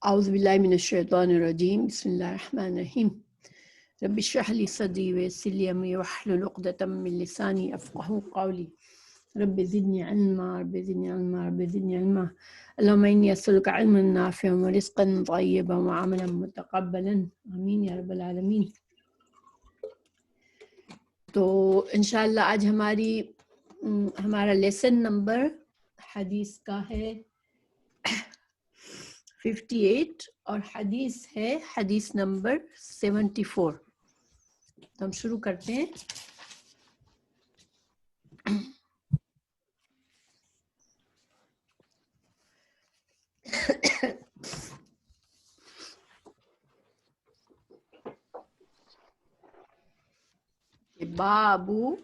اعوذ باللہ من الشیطان الرجیم بسم اللہ الرحمن الرحیم رب اشرح لی صدری ویسر لی امری واحلل عقدۃ من لسانی یفقہوا قولی رب زدنی علما رب زدنی علما رب زدنی علما اللہم انی اسألک علما نافعا ورزقا طیبا وعملا متقبلا آمین یا رب العالمین۔ تو انشاءاللہ آج ہمارا لیسن نمبر حدیث کا ہے 58 اور حدیث ہے حدیث نمبر 74۔ تو ہم شروع کرتے ہیں۔ بابو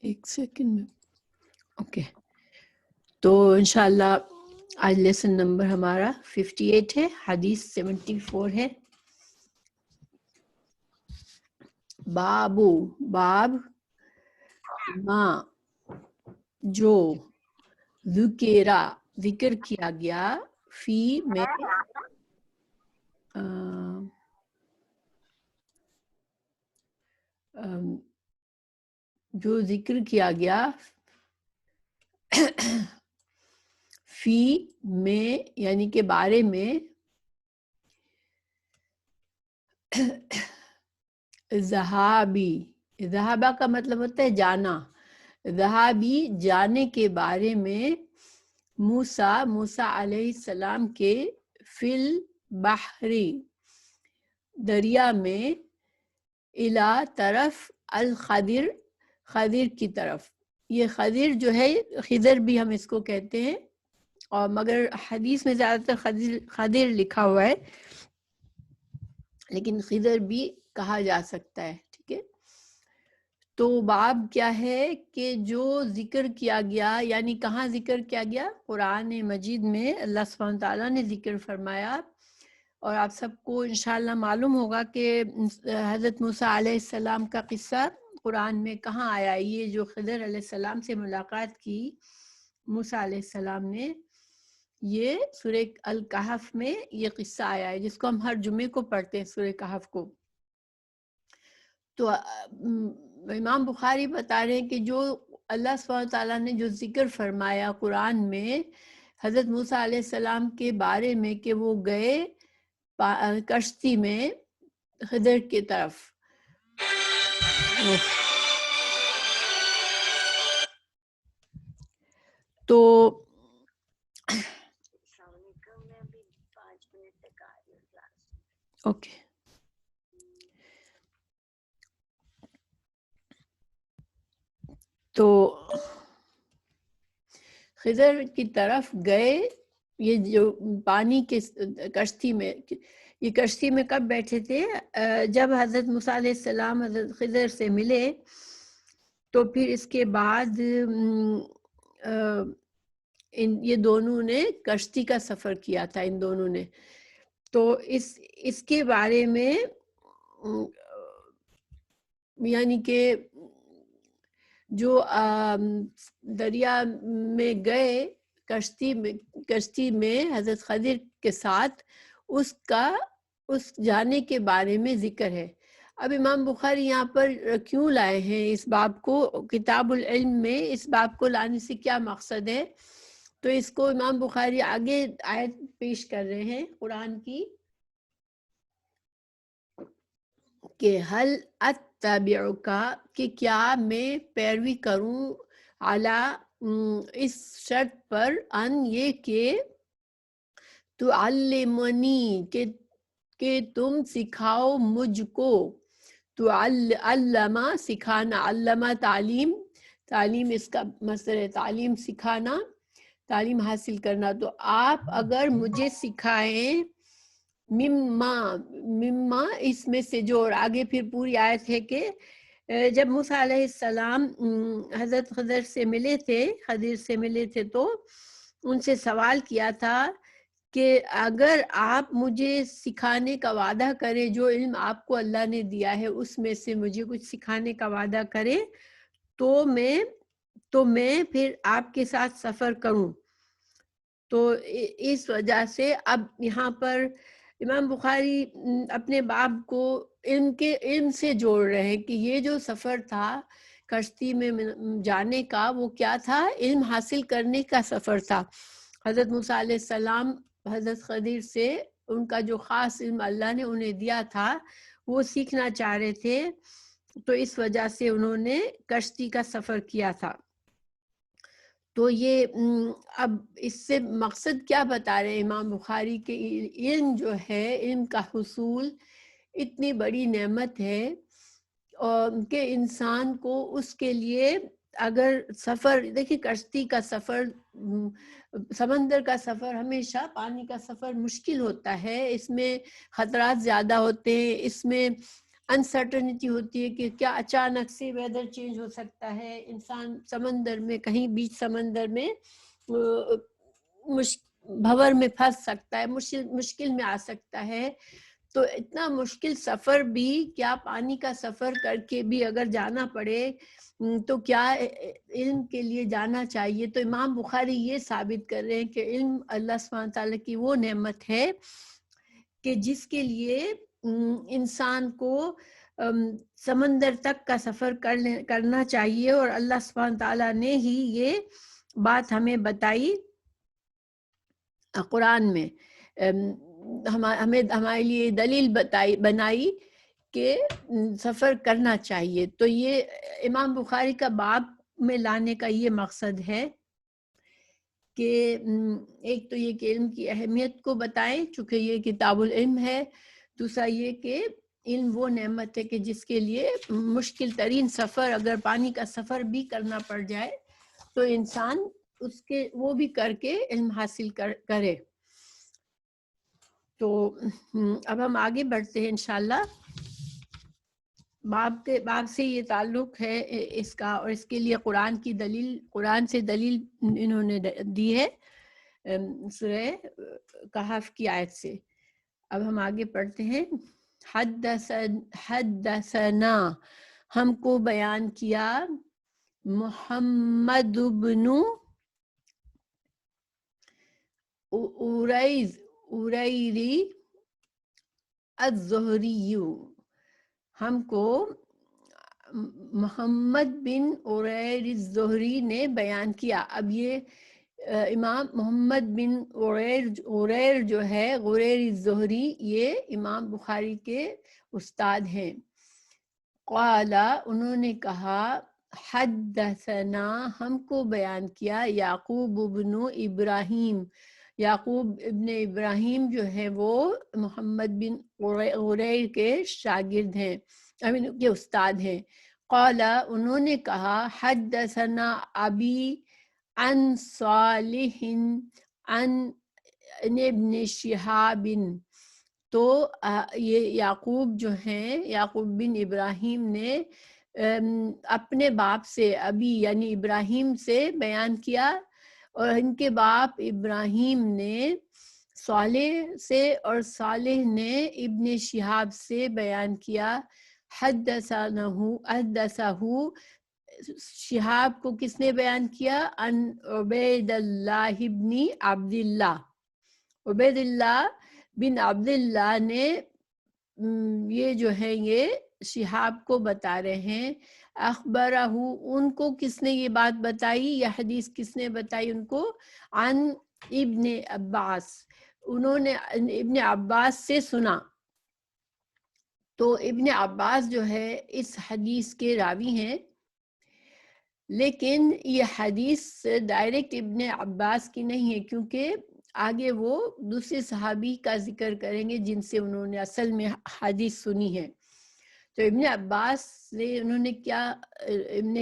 ایک سیکنڈ میں اوکے، تو انشاءاللہ آج لیسن نمبر ہمارا 58 ہے، حدیث 74 ہے۔ بابو باب ماں جو ذکر کیا گیا فی میں جو ذکر کیا گیا فی میں یعنی کہ بارے میں ذہابہ کا مطلب ہوتا ہے جانا، ذہابی جانے کے بارے میں موسیٰ علیہ السلام کے فی البحری دریا میں الی طرف الخضر خضر کی طرف۔ یہ خضر جو ہے خضر بھی ہم اس کو کہتے ہیں، اور مگر حدیث میں زیادہ تر خضر لکھا ہوا ہے، لیکن خضر بھی کہا جا سکتا ہے، ٹھیک ہے۔ تو باب کیا ہے کہ جو ذکر کیا گیا، یعنی کہاں ذکر کیا گیا؟ قرآن مجید میں اللہ سبحانہ تعالیٰ نے ذکر فرمایا، اور آپ سب کو انشاءاللہ معلوم ہوگا کہ حضرت موسیٰ علیہ السلام کا قصہ قرآن میں کہاں آیا۔ یہ جو خضر علیہ السلام سے ملاقات کی موسیٰ علیہ السلام نے، یہ سورہ الکہف میں یہ قصہ آیا ہے، جس کو ہم ہر جمعے کو پڑھتے ہیں، سورہ کہف کو۔ تو امام بخاری بتا رہے ہیں کہ جو اللہ سبحانہ تعالیٰ نے جو ذکر فرمایا قرآن میں حضرت موسیٰ علیہ السلام کے بارے میں کہ وہ گئے کشتی میں خضر کی طرف، تو اوکے، تو خضر کی طرف گئے۔ یہ جو پانی کے کشتی میں، یہ کشتی میں کب بیٹھے تھے؟ جب حضرت موسیٰ علیہ السلام حضرت خضر سے ملے، تو پھر اس کے بعد یہ دونوں نے کشتی کا سفر کیا تھا، ان دونوں نے۔ تو اس کے بارے میں یعنی کہ جو دریا میں گئے کشتی میں حضرت خضر کے ساتھ، اس جانے کے بارے میں ذکر ہے۔ اب امام بخاری یہاں پر کیوں لائے ہیں اس باب کو؟ کتاب العلم میں اس باب کو لانے سے کیا مقصد ہے؟ تو اس کو امام بخاری آگے آیت پیش کر رہے ہیں قرآن کی کہ حل اتبعک، کہ کیا میں پیروی کروں، اس شرط پر، ان یہ کہ تعلمنی، کہ تم سکھاؤ مجھ کو، علم سکھانا، علم تعلیم اس کا مصدر ہے، تعلیم سکھانا، تعلیم حاصل کرنا۔ تو آپ اگر مجھے سکھائیں مما اس میں سے جو، اور آگے پھر پوری آیت ہے کہ جب موسیٰ علیہ السلام حضرت خضر سے ملے تھے تو ان سے سوال کیا تھا کہ اگر آپ مجھے سکھانے کا وعدہ کریں، جو علم آپ کو اللہ نے دیا ہے اس میں سے مجھے کچھ سکھانے کا وعدہ کریں، تو میں پھر آپ کے ساتھ سفر کروں. تو اس وجہ سے اب یہاں پر امام بخاری اپنے باب کو علم سے جوڑ رہے ہیں کہ یہ جو سفر تھا کشتی میں جانے کا وہ کیا تھا؟ علم حاصل کرنے کا سفر تھا. حضرت موسیٰ علیہ السلام حضرت خضر سے ان کا جو خاص علم اللہ نے انہیں دیا تھا وہ سیکھنا چاہ رہے تھے، تو اس وجہ سے انہوں نے کشتی کا سفر کیا تھا. تو یہ اب اس سے مقصد کیا بتا رہے ہیں امام بخاری کے؟ علم جو ہے، علم کا حصول اتنی بڑی نعمت ہے کہ انسان کو اس کے لیے اگر سفر، دیکھیں کشتی کا سفر، سمندر کا سفر، ہمیشہ پانی کا سفر مشکل ہوتا ہے، اس میں خطرات زیادہ ہوتے ہیں، اس میں انسرٹنٹی ہوتی ہے کہ کیا اچانک سے ویدر چینج ہو سکتا ہے، انسان سمندر میں کہیں بیچ سمندر میں بھور میں پھنس سکتا ہے، مشکل میں آ سکتا ہے. تو اتنا مشکل سفر بھی کیا پانی کا سفر کر کے بھی اگر جانا پڑے تو کیا علم کے لیے جانا چاہیے. تو امام بخاری یہ ثابت کر رہے ہیں کہ علم اللہ سبحانہ تعالیٰ کی وہ نعمت ہے کہ جس کے لیے انسان کو سمندر تک کا سفر کرنا چاہیے، اور اللہ سبحانہ تعالیٰ نے ہی یہ بات ہمیں بتائی قرآن میں، ہمیں ہمارے لیے دلیل بنائی کہ سفر کرنا چاہیے. تو یہ امام بخاری کا باب میں لانے کا یہ مقصد ہے کہ ایک تو یہ کہ علم کی اہمیت کو بتائیں چونکہ یہ کتاب العلم ہے، دوسرا یہ کہ علم وہ نعمت ہے کہ جس کے لیے مشکل ترین سفر اگر پانی کا سفر بھی کرنا پڑ جائے تو انسان اس کے وہ بھی کر کے علم حاصل کرے. تو اب ہم آگے بڑھتے ہیں انشاءاللہ. باب سے یہ تعلق ہے اس کا، اور اس کے لیے قرآن سے دلیل انہوں نے دی ہے سورہ کہف کی آیت سے. اب ہم آگے پڑھتے ہیں. حدثنا ہم کو بیان کیا محمد بن اوریری الزہری، ہم کو محمد بن عریر الزہری نے بیان کیا. اب یہ امام محمد بن عریر جو ہے عریر الزہری، یہ امام بخاری کے استاد ہیں. قال انہوں نے کہا حدثنا ہم کو بیان کیا یعقوب ابن ابراہیم، یعقوب ابن ابراہیم جو ہے وہ محمد بن عریر کے شاگرد ہیں، کے استاد ہیں. قال انہوں نے کہا حدثنا ابی عن صالح عن ابن شہاب. تو یہ یعقوب جو ہیں، یعقوب بن ابراہیم نے اپنے باپ سے، ابی یعنی ابراہیم سے بیان کیا، اور ان کے باپ ابراہیم نے صالح سے، اور صالح نے ابن شہاب سے بیان کیا. حدثہ شہاب کو کس نے بیان کیا؟ ان عبید اللہ ابن عبداللہ، عبید اللہ بن عبداللہ نے یہ جو ہے یہ شہاب کو بتا رہے ہیں. اخبرہ ان کو کس نے یہ بات بتائی، یہ حدیث کس نے بتائی ان کو؟ عن ابن عباس، انہوں نے ابن عباس سے سنا. تو ابن عباس جو ہے اس حدیث کے راوی ہیں، لیکن یہ حدیث ڈائریکٹ ابن عباس کی نہیں ہے، کیونکہ آگے وہ دوسرے صحابی کا ذکر کریں گے جن سے انہوں نے اصل میں حدیث سنی ہے. تو ابن عباس سے انہوں نے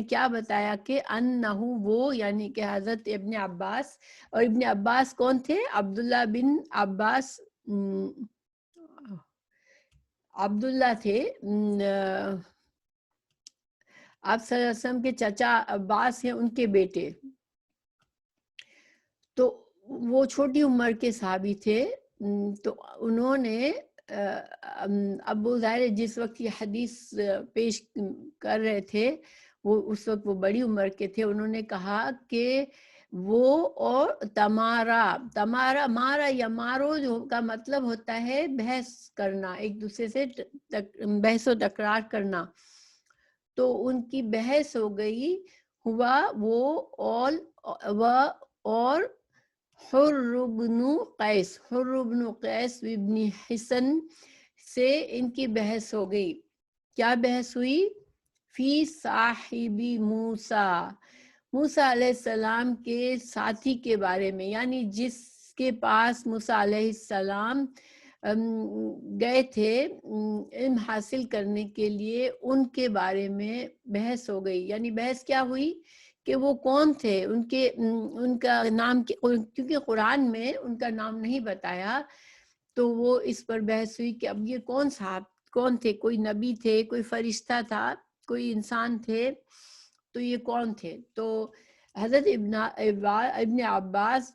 کیا بتایا کہ انہو وہ، یعنی کہ حضرت ابن عباس، اور ابن عباس کون تھے؟ عبداللہ بن عباس، عبداللہ تھے آپ صلی اللہ علیہ وسلم کے چچا عباس ہیں، ان کے بیٹے. تو وہ چھوٹی عمر کے صحابی تھے. تو انہوں نے ابو ظاہر جس وقت یہ حدیث پیش کر رہے تھے وہ اس وقت وہ بڑی عمر کے تھے، انہوں نے کہا کہ وہ اور تمارا مارا یا مارو جو کا مطلب ہوتا ہے بحث کرنا، ایک دوسرے سے بحث و تکرار کرنا، تو ان کی بحث ہو گئی، ہوا وہ اور حر بن قیس ابن حسن سے ان کی بحث ہو گئی۔ کیا بحث ہوئی؟ فی صاحبی موسیٰ علیہ السلام کے ساتھی کے بارے میں، یعنی جس کے پاس موسیٰ علیہ السلام گئے تھے علم حاصل کرنے کے لیے، ان کے بارے میں بحث ہو گئی۔ یعنی بحث کیا ہوئی کہ وہ کون تھے، ان کا نام، کیونکہ قرآن میں ان کا نام نہیں بتایا، تو وہ اس پر بحث ہوئی کہ اب یہ کون تھے، کوئی نبی تھے، کوئی فرشتہ تھا، کوئی انسان تھے، تو یہ کون تھے؟ تو حضرت ابن عباس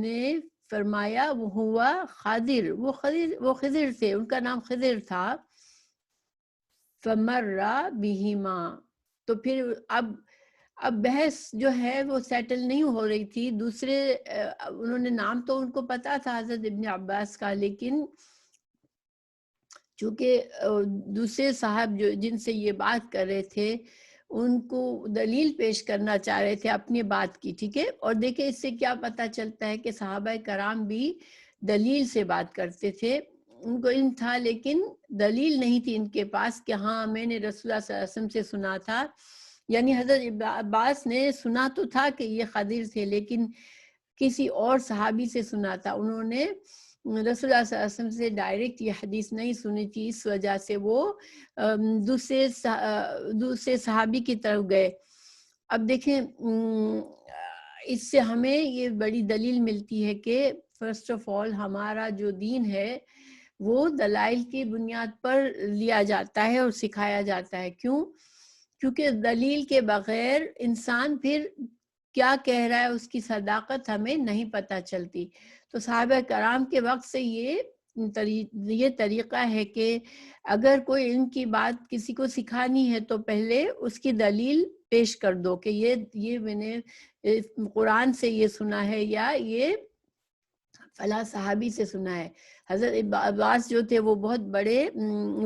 نے فرمایا وہ ہوا خضر، وہ خضر تھے، ان کا نام خضر تھا۔ فمر بہما، تو پھر اب بحث جو ہے وہ سیٹل نہیں ہو رہی تھی، دوسرے انہوں نے نام تو ان کو پتا تھا حضرت ابن عباس کا، لیکن چونکہ دوسرے صاحب جن سے یہ بات کر رہے تھے ان کو دلیل پیش کرنا چاہ رہے تھے اپنی بات کی، ٹھیک ہے۔ اور دیکھیں اس سے کیا پتہ چلتا ہے کہ صحابہ کرام بھی دلیل سے بات کرتے تھے، ان کو علم تھا لیکن دلیل نہیں تھی ان کے پاس کہ ہاں میں نے رسول اللہ صلی اللہ علیہ وسلم سے سنا تھا۔ یعنی حضرت ابن عباس نے سنا تو تھا کہ یہ خضر تھے، لیکن کسی اور صحابی سے سنا تھا، انہوں نے رسول اللہ صلی اللہ علیہ وسلم سے ڈائریکٹ یہ حدیث نہیں سنی تھی، اس وجہ سے وہ دوسرے صحابی کی طرف گئے۔ اب دیکھیں اس سے ہمیں یہ بڑی دلیل ملتی ہے کہ فرسٹ آف آل ہمارا جو دین ہے وہ دلائل کی بنیاد پر لیا جاتا ہے اور سکھایا جاتا ہے۔ کیوں؟ کیونکہ دلیل کے بغیر انسان پھر کیا کہہ رہا ہے اس کی صداقت ہمیں نہیں پتہ چلتی۔ تو صحابہ کرام کے وقت سے یہ طریقہ ہے کہ اگر کوئی علم کی بات کسی کو سکھانی ہے تو پہلے اس کی دلیل پیش کر دو کہ یہ میں نے قرآن سے یہ سنا ہے یا یہ فلاں صحابی سے سنا ہے۔ حضرت عباس جو تھے وہ بہت بڑے،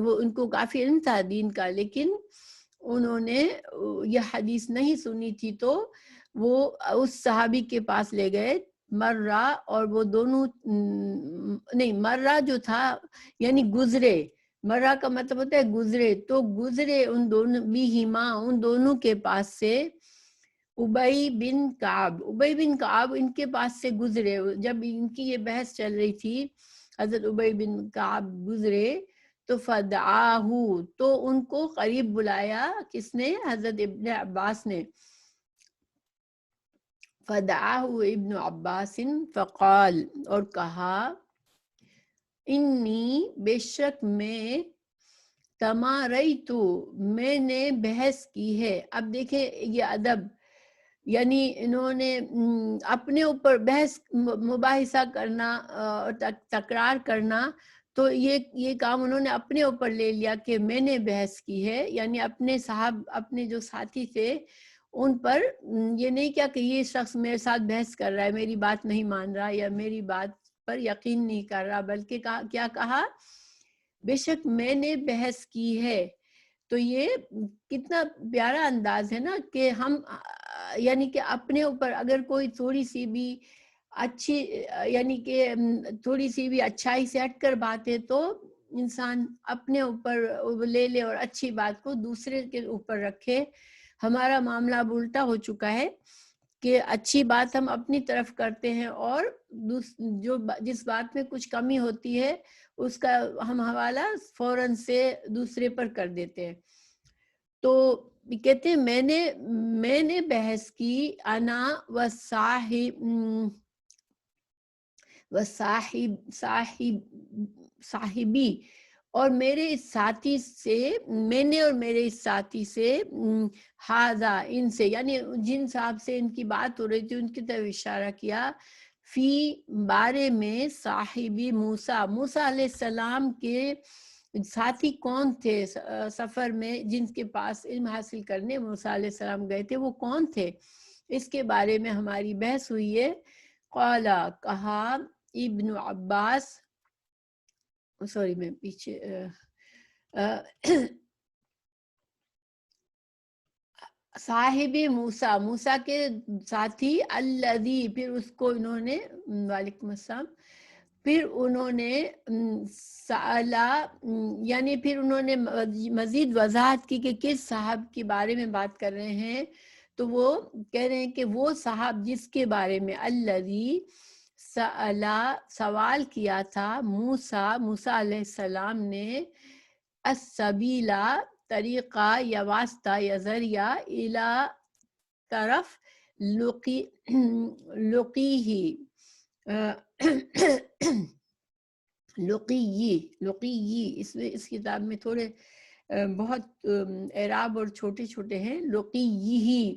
وہ ان کو کافی علم تھا دین کا، لیکن انہوں نے یہ حدیث نہیں سنی تھی، تو وہ اس صحابی کے پاس لے گئے مرہ، اور وہ دونوں نہیں، مرہ جو تھا یعنی گزرے، مرہ کا مطلب ہوتا ہے گزرے، تو گزرے ان دونوں کے پاس سے ابی بن کعب ان کے پاس سے گزرے، جب ان کی یہ بحث چل رہی تھی حضرت ابی بن کعب گزرے تو فدعاہ، تو ان کو قریب بلایا، کس نے؟ حضرت ابن عباس نے۔ فدعاہ ابن عباس فقال، اور کہا انی، بے شک میں، تماریتو، میں نے بحث کی ہے۔ اب دیکھیں یہ ادب، یعنی انہوں نے اپنے اوپر بحث مباحثہ کرنا اور تکرار کرنا، تو یہ کام انہوں نے اپنے اوپر لے لیا کہ میں نے بحث کی ہے، یعنی اپنے جو ساتھی تھے ان پر یہ نہیں کیا کہ یہ شخص میرے ساتھ بحث کر رہا ہے، میری بات نہیں مان رہا یا میری بات پر یقین نہیں کر رہا، بلکہ کیا کہا؟ بے شک میں نے بحث کی ہے۔ تو یہ کتنا پیارا انداز ہے نا کہ ہم یعنی کہ اپنے اوپر اگر کوئی تھوڑی سی بھی اچھی، یعنی کہ تھوڑی سی بھی اچھائی سے ہٹ کر بات ہے تو انسان اپنے اوپر لے لے اور اچھی بات کو دوسرے کے اوپر رکھے۔ ہمارا معاملہ اب الٹا ہو چکا ہے کہ اچھی بات ہم اپنی طرف کرتے ہیں اور جس بات میں کچھ کمی ہوتی ہے اس کا ہم حوالہ فوراً سے دوسرے پر کر دیتے ہیں۔ تو کہتے ہیں میں نے بحث کی، انا صاحبی، اور میرے اس ساتھی سے، میں نے اور میرے اس ساتھی سے، ہاذا، ان سے، یعنی جن صاحب سے ان کی بات ہو رہی تھی ان کی طرف اشارہ کیا، فی، بارے میں، صاحبی موسیٰ علیہ السلام کے ساتھی کون تھے سفر میں جن کے پاس علم حاصل کرنے موسیٰ علیہ السلام گئے تھے، وہ کون تھے، اس کے بارے میں ہماری بحث ہوئی ہے۔ قالا کہا ابن عباس، سوری میں پیچھے صاحب موسیٰ، موسیٰ کے ساتھی، الذی، پھر اس کو انہوں نے، وعلیکم السلام، پھر انہوں نے سالا، یعنی پھر انہوں نے مزید وضاحت کی کہ کس صاحب کے بارے میں بات کر رہے ہیں، تو وہ کہہ رہے ہیں کہ وہ صاحب جس کے بارے میں الذی سالا، سوال کیا تھا، موسیٰ علیہ السلام نے، السبیلا، طریقہ یا واسطہ یا ذریعہ، الی، طرف، لقیہ، لقیہ، اس کتاب میں تھوڑے بہت اعراب اور چھوٹے چھوٹے ہیں، لقیہ،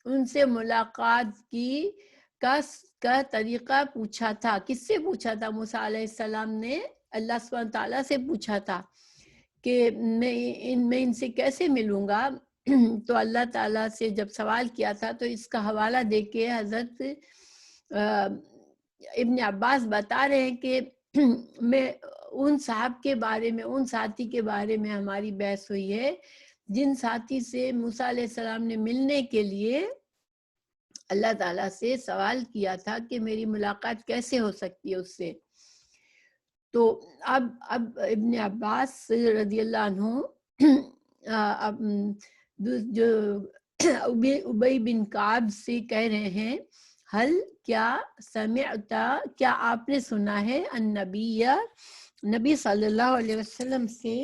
ان سے ملاقات کی کا طریقہ پوچھا تھا۔ کس سے پوچھا تھا؟ موسیٰ علیہ السلام نے اللہ سبحانہ تعالیٰ سے پوچھا تھا کہ میں ان سے کیسے ملوں گا۔ تو اللہ تعالیٰ سے جب سوال کیا تھا تو اس کا حوالہ دے کے حضرت ابن عباس بتا رہے ہیں کہ میں ان صاحب کے بارے میں، ان ساتھی کے بارے میں ہماری بحث ہوئی ہے جن ساتھی سے موسیٰ علیہ السلام نے ملنے کے لیے اللہ تعالیٰ سے سوال کیا تھا کہ میری ملاقات کیسے ہو سکتی ہے اس سے۔ تو اب ابن عباس رضی اللہ عنہ جو ابی بن کعب سے کہہ رہے ہیں، حل، کیا، سمعتا، کیا آپ نے سنا ہے، نبی صلی اللہ علیہ وسلم سے،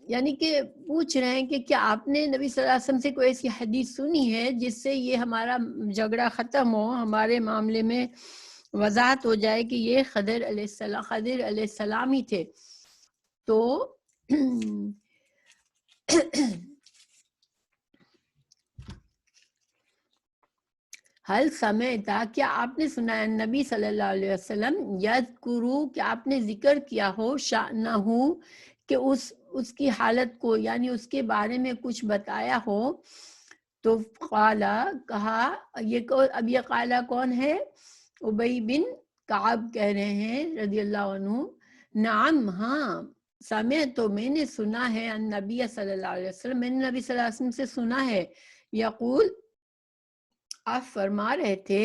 یعنی کہ پوچھ رہے ہیں کہ کیا آپ نے نبی صلی اللہ علیہ وسلم سے کوئی ایسی حدیث سنی ہے جس سے یہ ہمارا جھگڑا ختم ہو، ہمارے معاملے میں وضاحت ہو جائے کہ یہ خضر علیہ السلام ہی تھے۔ تو حل سمعتا، کیا آپ نے سنا ہے، نبی صلی اللہ علیہ وسلم، یذکرو، کہ آپ نے ذکر کیا ہو، شأنہ، کہ اس کی حالت کو، یعنی اس کے بارے میں کچھ بتایا ہو۔ تو قالا، کہا، اب یہ قالا کون ہے؟ ابی بن کعب کہہ رہے ہیں رضی اللہ عنہ، نعم، ہاں، سمعت، تو میں نے سنا ہے، النبی صلی اللہ علیہ وسلم، میں نے نبی صلی اللہ علیہ وسلم سے سنا ہے، یقول، آپ فرما رہے تھے،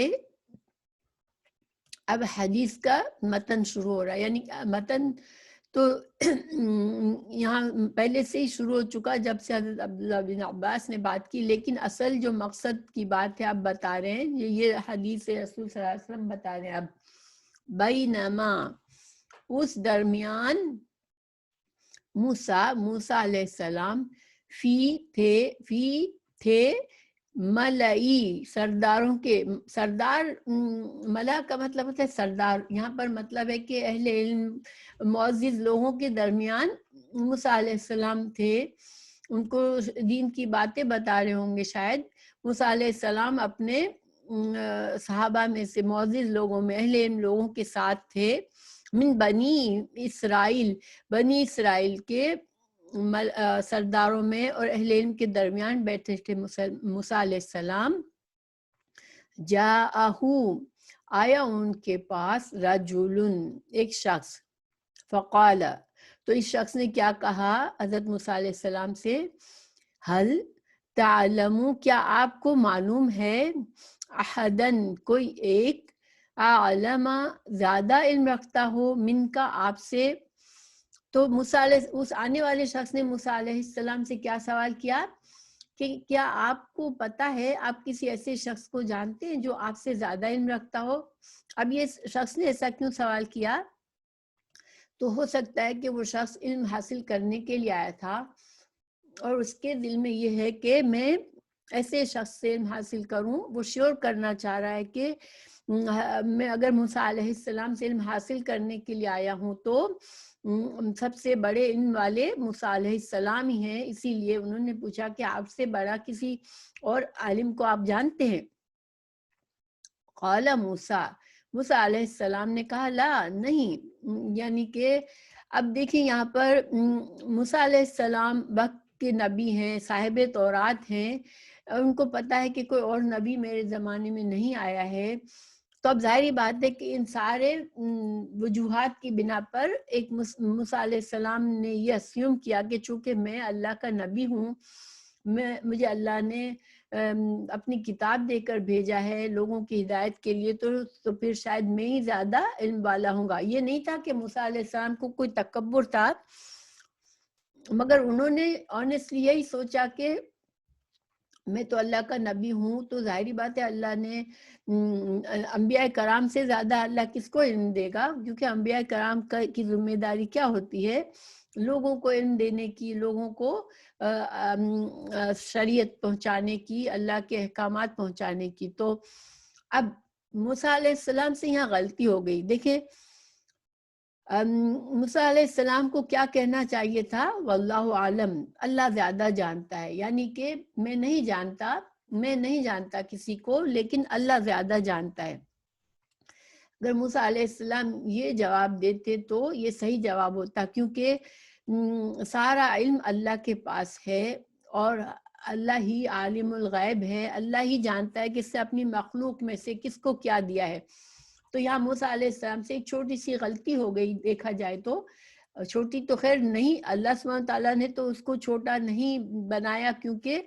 اب حدیث کا متن شروع ہو رہا ہے، یعنی متن تو یہاں پہلے سے ہی شروع ہو چکا جب سے حضرت عبداللہ بن عباس نے بات کی، لیکن اصل جو مقصد کی بات ہے اب بتا رہے ہیں، یہ حدیث رسول صلی اللہ علیہ وسلم بتا رہے ہیں۔ اب بینما، اس درمیان، موسیٰ علیہ السلام، تھے ملئی، سرداروں کے، سردار، ملا کا مطلب ہوتا ہے سردار، یہاں پر مطلب ہے کہ اہل علم معزز لوگوں کے درمیان موسیٰ علیہ السلام تھے، ان کو دین کی باتیں بتا رہے ہوں گے شاید۔ موسیٰ علیہ السلام اپنے صحابہ میں سے معزز لوگوں میں، اہل علم لوگوں کے ساتھ تھے، من بنی اسرائیل کے سرداروں میں اور اہل علم کے درمیان بیٹھے تھے موسیٰ علیہ السلام۔ جاءہو، آیا ان کے پاس، رجل، ایک شخص، فقال، تو اس شخص نے کیا کہا حضرت موسیٰ علیہ السلام سے، حل تعلمو، کیا آپ کو معلوم ہے، احدن، کوئی ایک، اعلم، زیادہ علم رکھتا ہو، من کا، آپ سے۔ تو اس آنے والے شخص نے موسیٰ علیہ السلام سے کیا سوال کیا کہ کیا آپ کو پتا ہے، آپ کسی ایسے شخص کو جانتے ہیں جو آپ سے زیادہ علم رکھتا ہو؟ اب یہ شخص نے ایسا کیوں سوال کیا؟ تو ہو سکتا ہے کہ وہ شخص علم حاصل کرنے کے لیے آیا تھا اور اس کے دل میں یہ ہے کہ میں ایسے شخص سے علم حاصل کروں، وہ شیور کرنا چاہ رہا ہے کہ میں اگر موسیٰ علیہ السلام سے علم حاصل کرنے کے لیے آیا ہوں تو سب سے بڑے علم والے موسیٰ علیہ السلام ہی ہیں، اسی لیے انہوں نے پوچھا کہ آپ سے بڑا کسی اور عالم کو آپ جانتے ہیں؟ قال موسیٰ علیہ السلام نے کہا لا نہیں، یعنی کہ اب دیکھیں یہاں پر موسیٰ علیہ السلام وقت کے نبی ہیں، صاحب تورات ہیں، ان کو پتہ ہے کہ کوئی اور نبی میرے زمانے میں نہیں آیا ہے، تو اب ظاہری بات ہے کہ ان سارے وجوہات کی بنا پر ایک موسیٰ علیہ السلام نے یہ اسیوم کیا کہ چونکہ میں اللہ کا نبی ہوں، مجھے اللہ نے اپنی کتاب دے کر بھیجا ہے لوگوں کی ہدایت کے لیے، تو پھر شاید میں ہی زیادہ علم والا ہوں گا۔ یہ نہیں تھا کہ موسیٰ علیہ السلام کو کوئی تکبر تھا، مگر انہوں نے آنیسٹلی یہی سوچا کہ میں تو اللہ کا نبی ہوں، تو ظاہری بات ہے اللہ نے انبیاء کرام سے زیادہ اللہ کس کو علم دے گا، کیونکہ انبیاء کرام کی ذمہ داری کیا ہوتی ہے؟ لوگوں کو علم دینے کی، لوگوں کو شریعت پہنچانے کی، اللہ کے احکامات پہنچانے کی۔ تو اب موسیٰ علیہ السلام سے یہاں غلطی ہو گئی۔ دیکھیں موسیٰ علیہ السلام کو کیا کہنا چاہیے تھا؟ واللہ عالم، اللہ زیادہ جانتا ہے، یعنی کہ میں نہیں جانتا کسی کو، لیکن اللہ زیادہ جانتا ہے۔ اگر موسیٰ علیہ السلام یہ جواب دیتے تو یہ صحیح جواب ہوتا، کیونکہ سارا علم اللہ کے پاس ہے اور اللہ ہی عالم الغیب ہے، اللہ ہی جانتا ہے کہ اس سے اپنی مخلوق میں سے کس کو کیا دیا ہے۔ تو یہاں موسیٰ علیہ السلام سے ایک چھوٹی سی غلطی ہو گئی، دیکھا جائے تو چھوٹی تو خیر نہیں، اللہ سبحانہ تعالیٰ نے تو اس کو چھوٹا نہیں بنایا، کیونکہ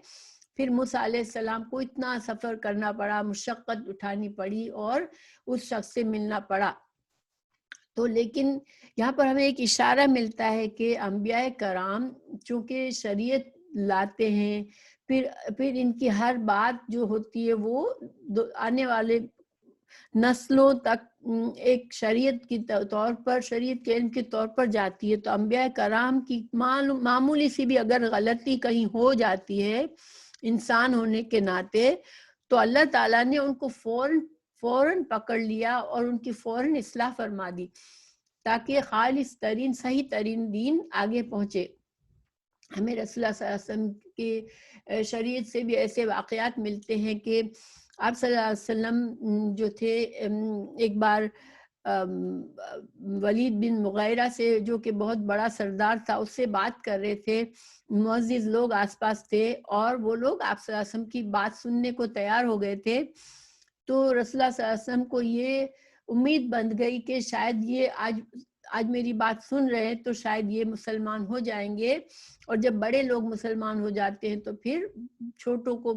پھر موسیٰ علیہ السلام کو اتنا سفر کرنا پڑا، مشقت اٹھانی پڑی اور اس شخص سے ملنا پڑا۔ تو لیکن یہاں پر ہمیں ایک اشارہ ملتا ہے کہ انبیاء کرام چونکہ شریعت لاتے ہیں، پھر ان کی ہر بات جو ہوتی ہے وہ آنے والے نسلوں تک ایک شریعت کی طور پر، شریعت کے علم کے طور پر جاتی ہے۔ تو انبیاء کرام کی معمولی سی بھی اگر غلطی کہیں ہو جاتی ہے انسان ہونے کے ناطے، تو اللہ تعالیٰ نے ان کو فوراً پکڑ لیا اور ان کی فوراً اصلاح فرما دی، تاکہ خالص ترین صحیح ترین دین آگے پہنچے۔ ہمیں رسول اللہ صلی اللہ علیہ وسلم کی شریعت سے بھی ایسے واقعات ملتے ہیں کہ آپ صلی اللہ علیہ وسلم جو تھے، ایک بار ولید بن مغیرہ سے، جو کہ بہت بڑا سردار تھا، اس سے بات کر رہے تھے، معزز لوگ آس پاس تھے اور وہ لوگ آپ صلی اللہ علیہ وسلم کی بات سننے کو تیار ہو گئے تھے۔ تو رسول اللہ صلی اللہ علیہ وسلم کو یہ امید بند گئی کہ شاید یہ آج میری بات سن رہے ہیں تو شاید یہ مسلمان ہو جائیں گے، اور جب بڑے لوگ مسلمان ہو جاتے ہیں تو پھر چھوٹوں کو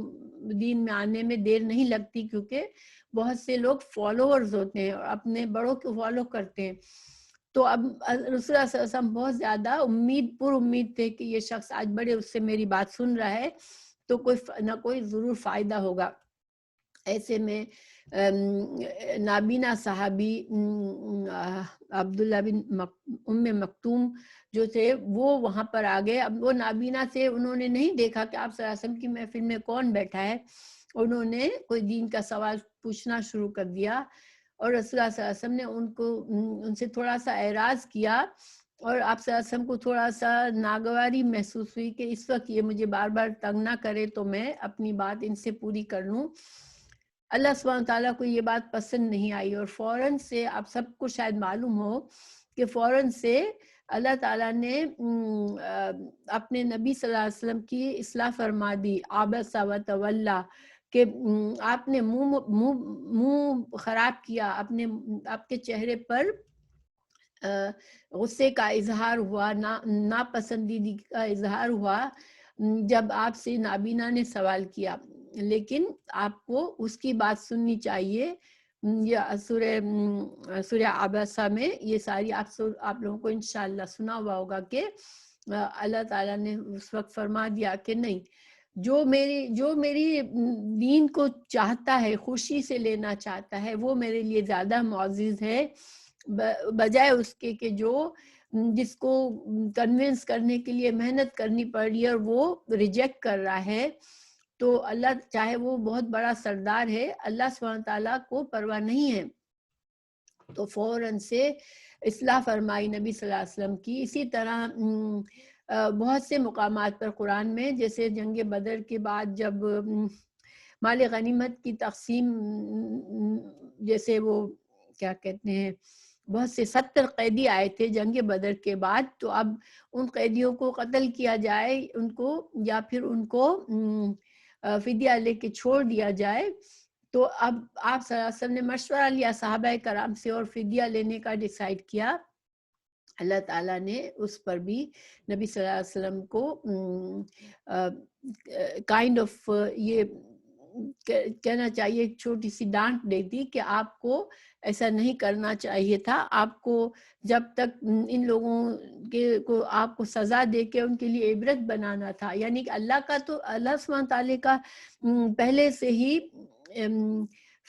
دین میں آنے میں دیر نہیں لگتی، کیونکہ بہت سے لوگ فالوورز ہوتے ہیں اور اپنے بڑوں کو فالو کرتے ہیں۔ تو اب رسول اللہ صلی اللہ علیہ وسلم بہت زیادہ پر امید تھے کہ یہ شخص آج بڑے اس سے میری بات سن رہا ہے تو نہ کوئی ضرور فائدہ ہوگا۔ ایسے میں نابینا صحابی عبداللہ بن ام مکتوم جو تھے وہ وہاں پر آ گئے۔ اب وہ نابینا سے انہوں نے نہیں دیکھا کہ آپ صلی اللہ علیہ وسلم کی محفل میں کون بیٹھا ہے، انہوں نے کوئی دین کا سوال پوچھنا شروع کر دیا، اور رسول اللہ صلی اللہ علیہ وسلم نے ان سے تھوڑا سا اعراض کیا، اور آپ صلی اللہ علیہ وسلم کو تھوڑا سا ناگواری محسوس ہوئی کہ اس وقت یہ مجھے بار بار تنگ نہ کرے تو میں اپنی بات ان سے پوری کر لوں۔ اللہ سبحانہ تعالیٰ کو یہ بات پسند نہیں آئی، اور فوراً سے آپ سب کو شاید معلوم ہو کہ فوراً سے اللہ تعالیٰ نے اپنے نبی صلی اللہ علیہ وسلم کی اصلاح فرما دی، عبس و تولی، کہ آپ نے منہ خراب کیا، آپ کے چہرے پر غصے کا اظہار ہوا، ناپسندیدگی کا اظہار ہوا جب آپ سے نابینا نے سوال کیا، لیکن آپ کو اس کی بات سننی چاہیے۔ یہ سورہ عبسہ میں یہ ساری آپ لوگوں کو انشاءاللہ سنا ہوا ہوگا کہ اللہ تعالیٰ نے اس وقت فرما دیا کہ نہیں، جو میری دین کو چاہتا ہے، خوشی سے لینا چاہتا ہے، وہ میرے لیے زیادہ معزز ہے، بجائے اس کے کہ جس کو کنونس کرنے کے لیے محنت کرنی پڑ رہی ہے اور وہ ریجیکٹ کر رہا ہے۔ تو اللہ چاہے وہ بہت بڑا سردار ہے، اللہ سبحانہ تعالیٰ کو پرواہ نہیں ہے، تو فوراً سے اصلاح فرمائی نبی صلی اللہ علیہ وسلم کی۔ اسی طرح بہت سے مقامات پر قرآن میں، جیسے جنگ بدر کے بعد جب مال غنیمت کی تقسیم، جیسے وہ کیا کہتے ہیں، بہت سے 70 قیدی آئے تھے جنگ بدر کے بعد، تو اب ان قیدیوں کو قتل کیا جائے ان کو، یا پھر ان کو فدیہ لے کے چھوڑ دیا جائے. تو اب آپ صلی اللہ علیہ وسلم نے مشورہ لیا صحابہ کرام سے اور فدیہ لینے کا ڈیسائیڈ کیا. اللہ تعالیٰ نے اس پر بھی نبی صلی اللہ علیہ وسلم کو کائنڈ آف یہ کہنا چاہیے، ایک چھوٹی سی ڈانٹ دے دی کہ آپ کو ایسا نہیں کرنا چاہیے تھا. آپ کو جب تک ان لوگوں کو آپ کو سزا دے کے ان کے لیے عبرت بنانا تھا. یعنی کہ اللہ کا تو اللہ سبحانہ تعالیٰ کا پہلے سے ہی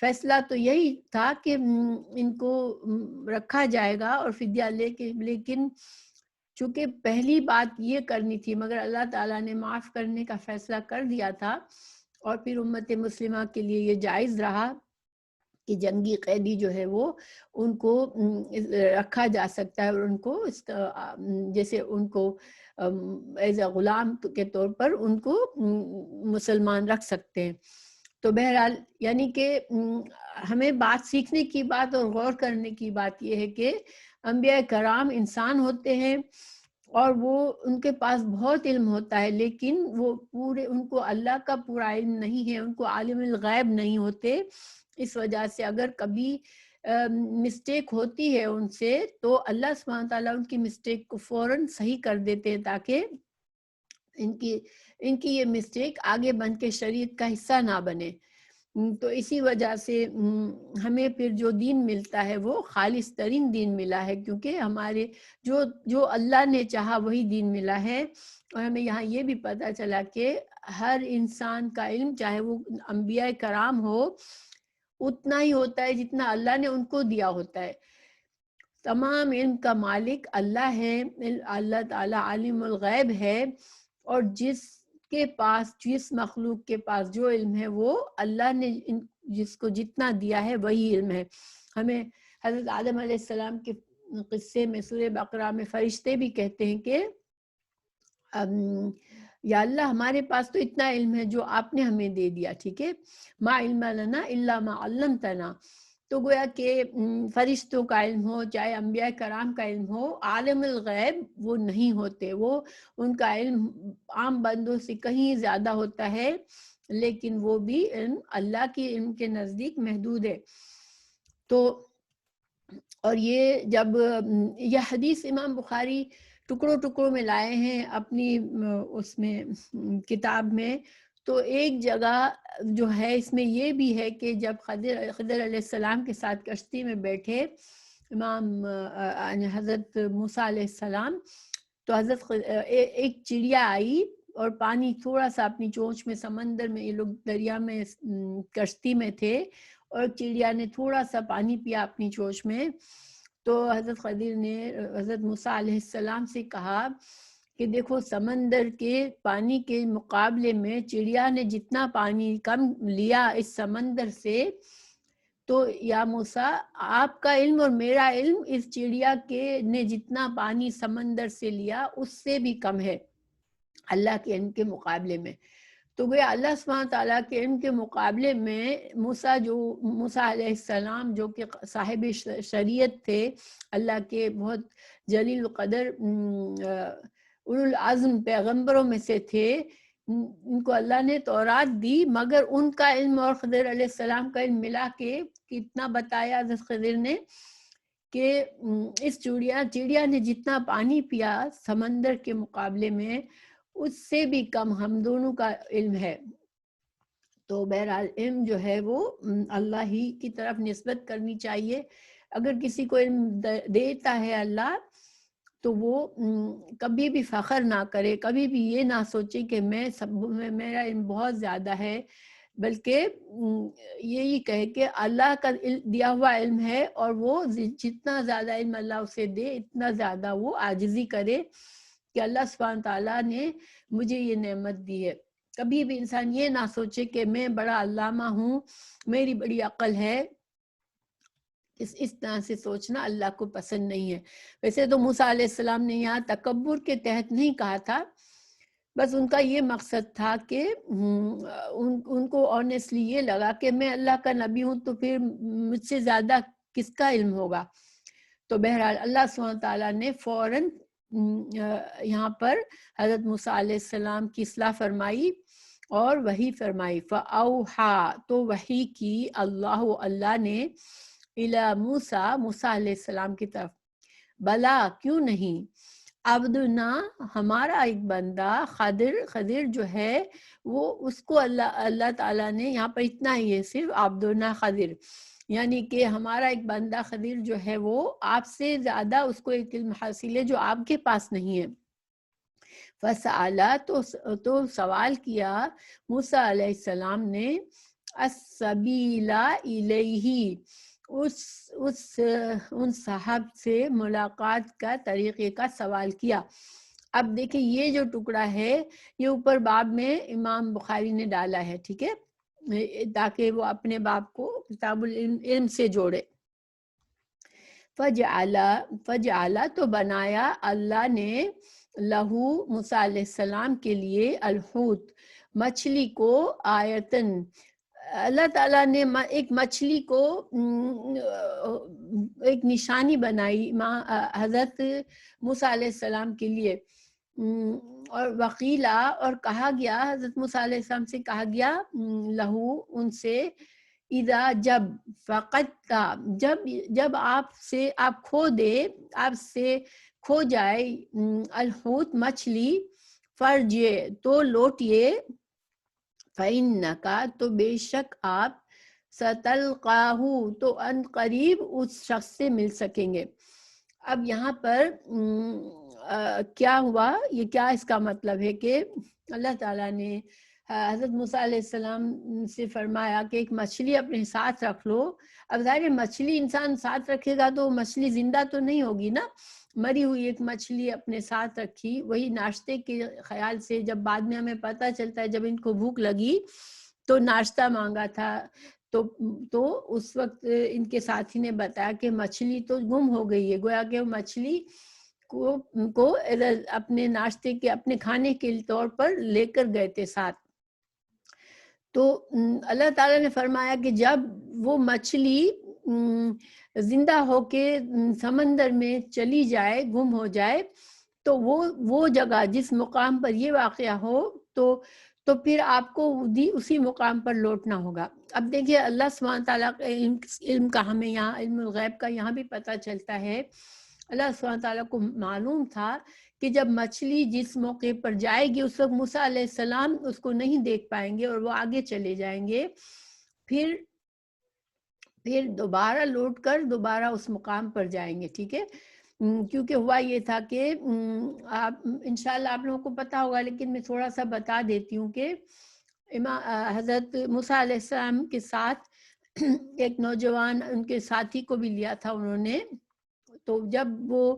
فیصلہ تو یہی تھا کہ ان کو رکھا جائے گا اور فدیہ لے کے، لیکن چونکہ پہلی بات یہ کرنی تھی مگر اللہ تعالیٰ نے معاف کرنے کا فیصلہ کر دیا تھا. اور پھر امت مسلمہ کے لیے یہ جائز رہا کہ جنگی قیدی جو ہے وہ ان کو رکھا جا سکتا ہے، اور ان کو جیسے ان کو ایز اے غلام کے طور پر ان کو مسلمان رکھ سکتے ہیں. تو بہرحال یعنی کہ ہمیں بات سیکھنے کی بات اور غور کرنے کی بات یہ ہے کہ انبیاء کرام انسان ہوتے ہیں اور وہ ان کے پاس بہت علم ہوتا ہے، لیکن وہ پورے ان کو اللہ کا پورا علم نہیں ہے، ان کو عالم الغیب نہیں ہوتے. اس وجہ سے اگر کبھی مسٹیک ہوتی ہے ان سے تو اللہ سبحانہ تعالیٰ ان کی مسٹیک کو فوراً صحیح کر دیتے ہیں تاکہ ان کی یہ مسٹیک آگے بن کے شریعت کا حصہ نہ بنے. تو اسی وجہ سے ہمیں پھر جو دین ملتا ہے وہ خالص ترین دین ملا ہے، کیونکہ ہمارے جو اللہ نے چاہا وہی دین ملا ہے. اور ہمیں یہاں یہ بھی پتہ چلا کہ ہر انسان کا علم، چاہے وہ انبیاء کرام ہو، اتنا ہی ہوتا ہے جتنا اللہ نے ان کو دیا ہوتا ہے. تمام علم کا مالک اللہ ہے، اللہ تعالیٰ عالم الغیب ہے، اور جس مخلوق کے پاس جو علم ہے وہ اللہ نے جس کو جتنا دیا ہے وہی علم ہے. ہمیں حضرت آدم علیہ السلام کے قصے میں سورہ بقرہ میں فرشتے بھی کہتے ہیں کہ یا اللہ ہمارے پاس تو اتنا علم ہے جو آپ نے ہمیں دے دیا، ٹھیک ہے، ما علم لنا الا ما علمتنا. تو گویا کہ فرشتوں کا علم ہو چاہے انبیاء کرام کا علم ہو، عالم الغیب وہ نہیں ہوتے، وہ ان کا علم عام بندوں سے کہیں زیادہ ہوتا ہے، لیکن وہ بھی علم اللہ کے علم کے نزدیک محدود ہے. تو اور یہ جب یہ حدیث امام بخاری ٹکڑوں ٹکڑوں میں لائے ہیں اپنی اس میں کتاب میں، تو ایک جگہ جو ہے اس میں یہ بھی ہے کہ جب خضر علیہ السلام کے ساتھ کشتی میں بیٹھے امام حضرت موسیٰ علیہ السلام، تو حضرت ایک چڑیا آئی اور پانی تھوڑا سا اپنی چونچ میں، سمندر میں، یہ لوگ دریا میں کشتی میں تھے، اور چڑیا نے تھوڑا سا پانی پیا اپنی چونچ میں. تو حضرت خضر نے حضرت موسیٰ علیہ السلام سے کہا کہ دیکھو سمندر کے پانی کے مقابلے میں چڑیا نے جتنا پانی کم لیا اس سمندر سے، تو یا موسیٰ آپ کا علم اور میرا علم اس چڑیا کے نے جتنا پانی سمندر سے لیا اس سے بھی کم ہے اللہ کے علم کے مقابلے میں. تو گویا اللہ سبحانہ تعالیٰ کے علم کے مقابلے میں موسیٰ علیہ السلام جو کہ صاحب شریعت تھے، اللہ کے بہت جلیل القدر اولو العزم پیغمبروں میں سے تھے، ان کو اللہ نے تورات دی، مگر ان کا علم اور خضر علیہ السلام کا علم ملا کے کتنا بتایا حضرت خضر نے کہ اس چڑیا نے جتنا پانی پیا سمندر کے مقابلے میں اس سے بھی کم ہم دونوں کا علم ہے. تو بہرحال علم جو ہے وہ اللہ ہی کی طرف نسبت کرنی چاہیے. اگر کسی کو علم دیتا ہے اللہ تو وہ کبھی بھی فخر نہ کرے، کبھی بھی یہ نہ سوچے کہ میرا علم بہت زیادہ ہے، بلکہ یہی کہے کہ اللہ کا دیا ہوا علم ہے، اور وہ جتنا زیادہ علم اللہ اسے دے اتنا زیادہ وہ عاجزی کرے کہ اللہ سبحانہ تعالیٰ نے مجھے یہ نعمت دی ہے. کبھی بھی انسان یہ نہ سوچے کہ میں بڑا علامہ ہوں، میری بڑی عقل ہے. اس طرح سے سوچنا اللہ کو پسند نہیں ہے. ویسے تو موسیٰ علیہ السلام نے یہاں تکبر کے تحت نہیں کہا تھا، بس ان کا یہ مقصد تھا کہ ان کو آنیسٹلی یہ لگا کہ میں اللہ کا نبی ہوں تو پھر مجھ سے زیادہ کس کا علم ہوگا. تو بہرحال اللہ سبحانہ تعالیٰ نے فوراً یہاں پر حضرت موسیٰ علیہ السلام کی اصلاح فرمائی اور وحی فرمائی. فَأَوْحَا تو وحی کی اللہ نے اِلَى موسیٰ موسیٰ علیہ السلام کی طرف. بلا کیوں نہیں، عبدنا ہمارا ایک بندہ خضر جو ہے وہ اس کو اللہ تعالیٰ نے یہاں پر اتنا ہی ہے صرف عبدنا خضر، یعنی کہ ہمارا ایک بندہ خضر جو ہے وہ آپ سے زیادہ اس کو ایک علم حاصل ہے جو آپ کے پاس نہیں ہے. فسألا تو سوال کیا موسیٰ علیہ السلام نے السبیل الیہ ان صاحب سے ملاقات کا طریقے کا سوال کیا. اب دیکھیں یہ جو ٹکڑا ہے یہ اوپر باب میں امام بخاری نے ڈالا ہے، ٹھیک ہے، تاکہ وہ اپنے باب کو کتاب العلم سے جوڑے. فجعلا تو بنایا اللہ نے لہو موسیٰ علیہ السلام کے لیے الحوت مچھلی کو آیتن، اللہ تعالیٰ نے ایک مچھلی کو ایک نشانی بنائی حضرت موسیٰ علیہ السلام کے لیے. اور وقیلا اور کہا گیا حضرت موسیٰ علیہ السلام سے کہا گیا لہو ان سے اذا جب فقط جب آپ کھو دے، آپ سے کھو جائے الحوت مچھلی، فرجے تو لوٹیے، فَإِنَّكَ تو بے شک آپ، سَتَلْقَاهُ تو ان قریب اس شخص سے مل سکیں گے. اب یہاں پر کیا ہوا، یہ کیا اس کا مطلب ہے کہ اللہ تعالیٰ نے حضرت موسیٰ علیہ السلام سے فرمایا کہ ایک مچھلی اپنے ساتھ رکھ لو. اب ظاہر مچھلی انسان ساتھ رکھے گا تو مچھلی زندہ تو نہیں ہوگی نا، مری ہوئی ایک مچھلی اپنے ساتھ رکھی، وہی ناشتے کے خیال سے. جب بعد میں ہمیں پتہ چلتا ہے جب ان کو بھوک لگی تو ناشتہ مانگا تھا، تو اس وقت ان کے ساتھی نے بتایا کہ مچھلی تو گم ہو گئی ہے، گویا کہ وہ مچھلی کو اپنے ناشتے کے اپنے کھانے کے طور پر لے کر گئے تھے ساتھ. تو اللہ تعالیٰ نے فرمایا کہ جب وہ مچھلی زندہ ہو کے سمندر میں چلی جائے، گم ہو جائے، تو وہ جگہ جس مقام پر یہ واقعہ ہو تو پھر آپ کو اسی مقام پر لوٹنا ہوگا. اب دیکھیے اللہ سبحانہ تعالیٰ کے علم کا ہمیں یہاں علم الغیب کا یہاں بھی پتہ چلتا ہے. اللہ سبحانہ تعالیٰ کو معلوم تھا کہ جب مچھلی جس موقع پر جائے گی اس وقت موسیٰ علیہ السلام اس کو نہیں دیکھ پائیں گے اور وہ آگے چلے جائیں گے، پھر دوبارہ لوٹ کر دوبارہ اس مقام پر جائیں گے، ٹھیک ہے. کیونکہ ہوا یہ تھا کہ انشاءاللہ آپ لوگوں کو پتا ہوگا لیکن میں تھوڑا سا بتا دیتی ہوں کہ حضرت موسیٰ علیہ السلام کے ساتھ ایک نوجوان ان کے ساتھی کو بھی لیا تھا انہوں نے. تو جب وہ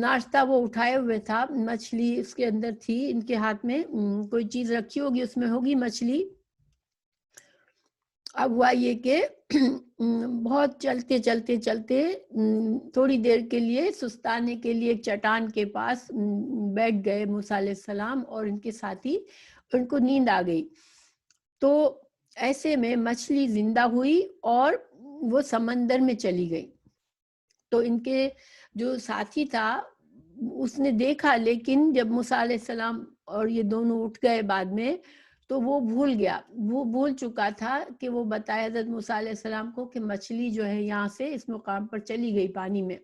ناشتہ وہ اٹھائے ہوئے تھا، مچھلی اس کے اندر تھی، ان کے ہاتھ میں کوئی چیز رکھی ہوگی، اس میں ہوگی مچھلی. اب ہوا یہ کہ بہت چلتے تھوڑی دیر کے لیے سستانے کے لیے ایک چٹان کے پاس بیٹھ گئے موسیٰ علیہ السلام اور ان کے ساتھی، ان کو نیند آ گئی. تو ایسے میں مچھلی زندہ ہوئی اور وہ سمندر میں چلی گئی. تو ان کے جو ساتھی تھا اس نے دیکھا، لیکن جب موسیٰ علیہ السلام اور یہ دونوں اٹھ گئے بعد میں تو وہ بھول چکا تھا کہ وہ بتائے حضرت موسیٰ علیہ السلام کو کہ مچھلی جو ہے یہاں سے اس مقام پر چلی گئی پانی میں.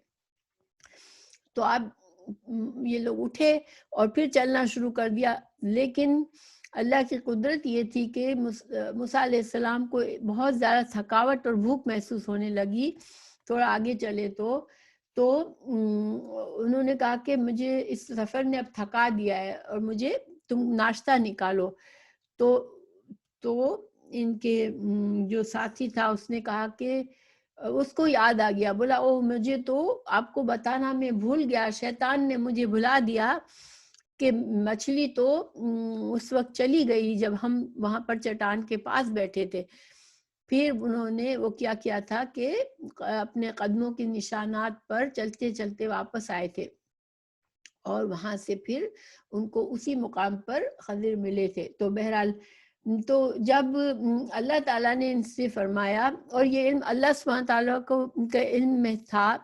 تو اب یہ لوگ اٹھے اور پھر چلنا شروع کر دیا، لیکن اللہ کی قدرت یہ تھی کہ موسیٰ علیہ السلام کو بہت زیادہ تھکاوٹ اور بھوک محسوس ہونے لگی. تھوڑا آگے چلے تو انہوں نے کہا کہ مجھے اس سفر نے اب تھکا دیا ہے اور مجھے تم ناشتہ نکالو. تو ان کے جو ساتھی تھا اس نے کہا کہ اس کو یاد آ گیا، بولا او مجھے تو آپ کو بتانا میں بھول گیا، شیطان نے مجھے بھلا دیا کہ مچھلی تو اس وقت چلی گئی جب ہم وہاں پر چٹان کے پاس بیٹھے تھے. پھر انہوں نے وہ کیا تھا کہ اپنے قدموں کے نشانات پر چلتے واپس آئے تھے اور وہاں سے پھر ان کو اسی مقام پر خضر ملے تھے. تو بہرحال تو جب اللہ تعالیٰ نے ان سے فرمایا، اور یہ علم اللہ سبحانہ تعالیٰ کو ان کے علم میں تھا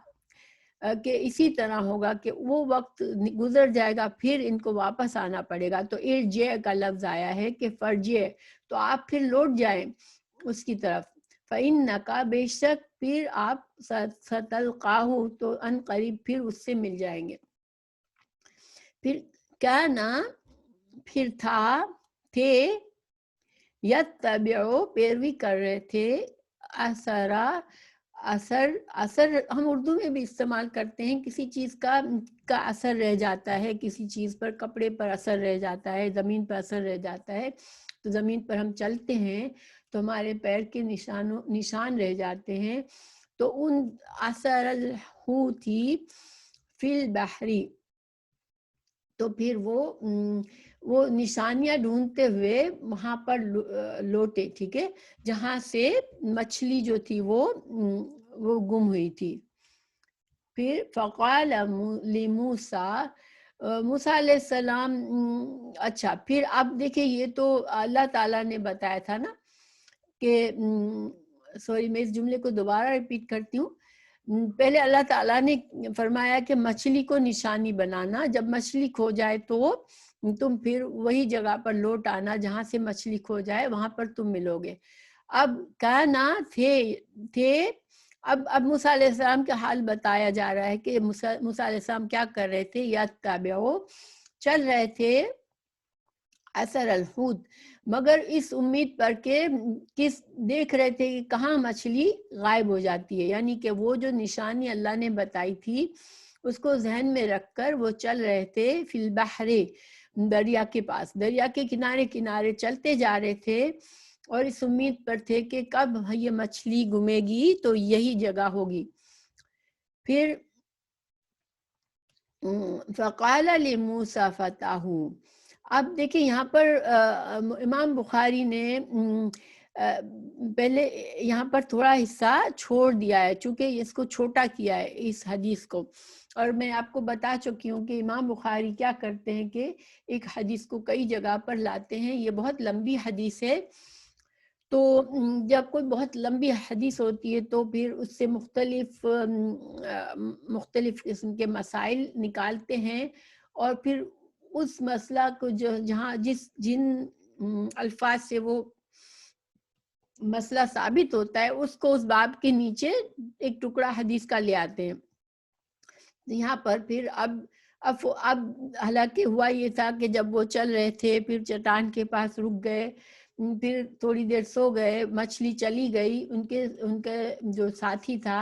کہ اسی طرح ہوگا کہ وہ وقت گزر جائے گا، پھر ان کو واپس آنا پڑے گا. تو ارجع کا لفظ آیا ہے کہ فرجع، تو آپ پھر لوٹ جائیں اس کی طرف. فَإِنَّكَ، بے شک پھر آپ سَتَلْقَاهُ، تو ان قریب پھر اس سے مل جائیں گے. پھر کیا نا، پھر تھے یتبعو، پیروی کر رہے تھے، اثر ہم اردو میں بھی استعمال کرتے ہیں، کسی چیز کا اثر رہ جاتا ہے، کسی چیز پر، کپڑے پر اثر رہ جاتا ہے، زمین پر اثر رہ جاتا ہے. تو زمین پر ہم چلتے ہیں تو ہمارے پیر کے نشان رہ جاتے ہیں. تو ان اثر الحوتی فی البحری، تو پھر وہ نشانیاں ڈھونڈتے ہوئے وہاں پر لوٹے، ٹھیک ہے، جہاں سے مچھلی جو تھی وہ گم ہوئی تھی. پھر فقال لموسیٰ، موسیٰ علیہ السلام، اچھا پھر اب دیکھیں، یہ تو اللہ تعالیٰ نے بتایا تھا نا کہ سوری میں اس جملے کو دوبارہ ریپیٹ کرتی ہوں. پہلے اللہ تعالیٰ نے فرمایا کہ مچھلی کو نشانی بنانا، جب مچھلی کھو جائے تو تم پھر وہی جگہ پر لوٹ آنا جہاں سے مچھلی کھو جائے، وہاں پر تم ملو گے. اب کہنا تھے اب موسیٰ علیہ السلام کا حال بتایا جا رہا ہے کہ موسیٰ علیہ السلام کیا کر رہے تھے. یتبعو، چل رہے تھے، اثر الحوت، مگر اس امید پر کہ دیکھ رہے تھے کہ کہاں مچھلی غائب ہو جاتی ہے، یعنی کہ وہ جو نشانی اللہ نے بتائی تھی اس کو ذہن میں رکھ کر وہ چل رہے تھے فی البحر، دریا کے پاس، دریا کے کنارے کنارے چلتے جا رہے تھے، اور اس امید پر تھے کہ کب یہ مچھلی گمے گی تو یہی جگہ ہوگی. پھر فقال لموسیٰ فتاہ، اب دیکھیں یہاں پر امام بخاری نے پہلے یہاں پر تھوڑا حصہ چھوڑ دیا ہے، چونکہ اس کو چھوٹا کیا ہے اس حدیث کو. اور میں آپ کو بتا چکی ہوں کہ امام بخاری کیا کرتے ہیں کہ ایک حدیث کو کئی جگہ پر لاتے ہیں. یہ بہت لمبی حدیث ہے، تو جب کوئی بہت لمبی حدیث ہوتی ہے تو پھر اس سے مختلف قسم کے مسائل نکالتے ہیں، اور پھر اس مسئلہ کو جہاں جن الفاظ سے وہ مسئلہ ثابت ہوتا ہے اس کو اس باب کے نیچے ایک ٹکڑا حدیث کا لے آتے ہیں. یہاں پر پھر اب حالانکہ ہوا یہ تھا کہ جب وہ چل رہے تھے پھر چٹان کے پاس رک گئے، پھر تھوڑی دیر سو گئے، مچھلی چلی گئی، ان کے جو ساتھی تھا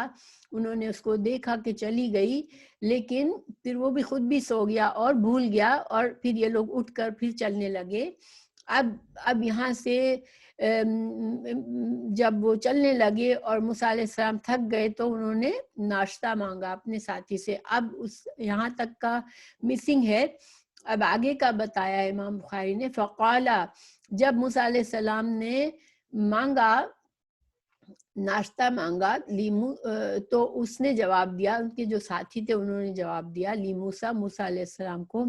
انہوں نے اس کو دیکھا کہ چلی گئی، لیکن پھر وہ بھی خود بھی سو گیا اور بھول گیا، اور پھر یہ لوگ اٹھ کر پھر چلنے لگے. اب یہاں سے جب وہ چلنے لگے اور موسیٰ علیہ السلام تھک گئے تو انہوں نے ناشتہ مانگا اپنے ساتھی سے. اب یہاں تک کا مسنگ ہے، اب آگے کا بتایا ہے امام بخاری نے. فقالا، جب موسیٰ علیہ السلام نے مانگا، ناشتہ مانگا، تو اس نے جواب دیا، ان کے جو ساتھی تھے انہوں نے جواب دیا موسیٰ علیہ السلام کو.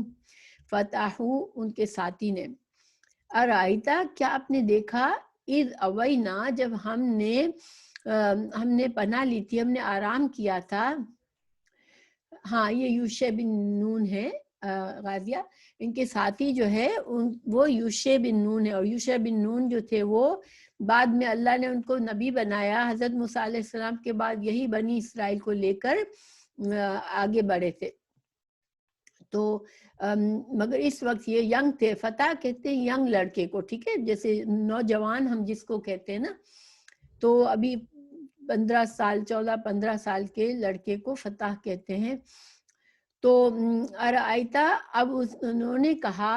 فتحو، ان کے ساتھی نے. ارائیتا، کیا آپ نے دیکھا، اذ اوینا، جب ہم نے پناہ لی تھی، ہم نے آرام کیا تھا. ہاں یہ یوشع بن نون ہے غازیہ، ان کے ساتھی جو ہے وہ یوشع بن نون ہے، اور یوشع بن نون جو تھے وہ بعد میں اللہ نے ان کو نبی بنایا. حضرت موسیٰ علیہ السلام کے بعد یہی بنی اسرائیل کو لے کر آگے بڑھے تھے. تو مگر اس وقت یہ ینگ تھے. فتح کہتے ہیں ینگ لڑکے کو، ٹھیک ہے، جیسے نوجوان ہم جس کو کہتے ہیں نا، تو ابھی 14-15 سال کے لڑکے کو فتح کہتے ہیں. تو ارائیتا، اب انہوں نے کہا،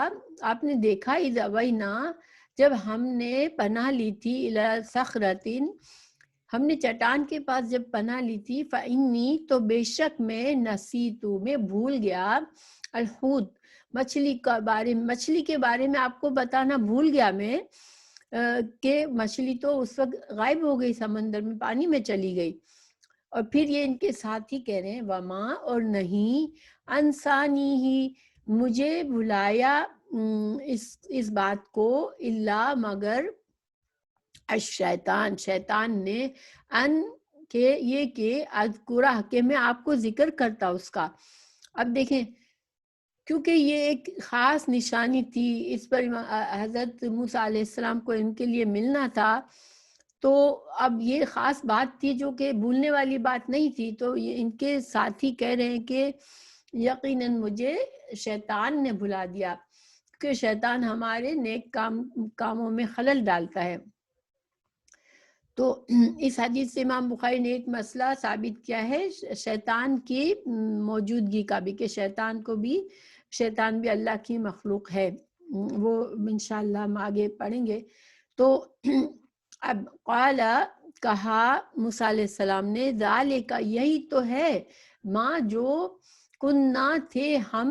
آپ نے دیکھا، اذ اوینا، جب ہم نے پناہ لی تھی، الی صخرۃ، ہم نے چٹان کے پاس جب پناہ لی تھی، فإنی، تو بے شک میں، نسیتو، میں بھول گیا، الحوت، مچھلی کے بارے میں آپ کو بتانا بھول گیا میں کہ مچھلی تو اس وقت غائب ہو گئی، سمندر میں، پانی میں چلی گئی. اور پھر یہ ان کے ساتھ ہی کہہ رہے ہیں وما، اور نہیں، انسانی ہی، مجھے بھلایا اس بات کو، الا مگر، الشیطان، شیطان نے، ان کہ یہ کہ اذکرہ، کہ میں آپ کو ذکر کرتا اس کا۔ اب دیکھیں، کیونکہ یہ ایک خاص نشانی تھی اس پر، حضرت موسیٰ علیہ السلام کو ان کے لیے ملنا تھا، تو اب یہ خاص بات تھی جو کہ بھولنے والی بات نہیں تھی، تو یہ ان کے ساتھی کہہ رہے ہیں کہ یقیناً مجھے شیطان نے بھلا دیا، کہ شیطان ہمارے نیک کاموں میں خلل ڈالتا ہے۔ تو اس حدیث سے امام بخاری نے ایک مسئلہ ثابت کیا ہے شیطان کی موجودگی کا بھی، کہ شیطان بھی اللہ کی مخلوق ہے، وہ انشاءاللہ ہم آگے پڑھیں گے۔ تو اب قال، کہا موسیٰ علیہ السلام نے، ذالک، یہی تو ہے، ماں جو کننا تھے ہم،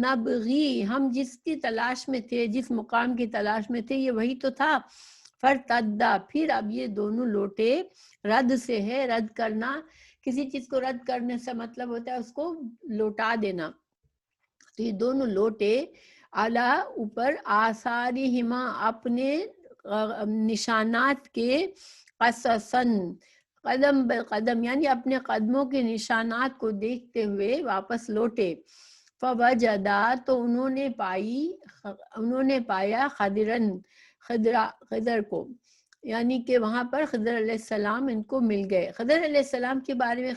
نبغی، ہم جس کی تلاش میں تھے، جس مقام کی تلاش میں تھے، یہ وہی تو تھا۔ فرتدا، پھر اب یہ دونوں لوٹے، رد سے ہے رد کرنا، کسی چیز کو رد کرنے سے مطلب ہوتا ہے اس کو لوٹا دینا، تو یہ دونوں لوٹے، اعلیٰ، اوپر، آثارہما، اپنے نشانات کے، قصصاً، قدم بقدم، یعنی اپنے قدموں کے نشانات کو دیکھتے ہوئے واپس لوٹے۔ فوجدا، تو انہوں نے پایا خضر کو، یعنی کہ وہاں پر خضر علیہ السلام ان کو مل گئے۔ خضر علیہ السلام کے بارے میں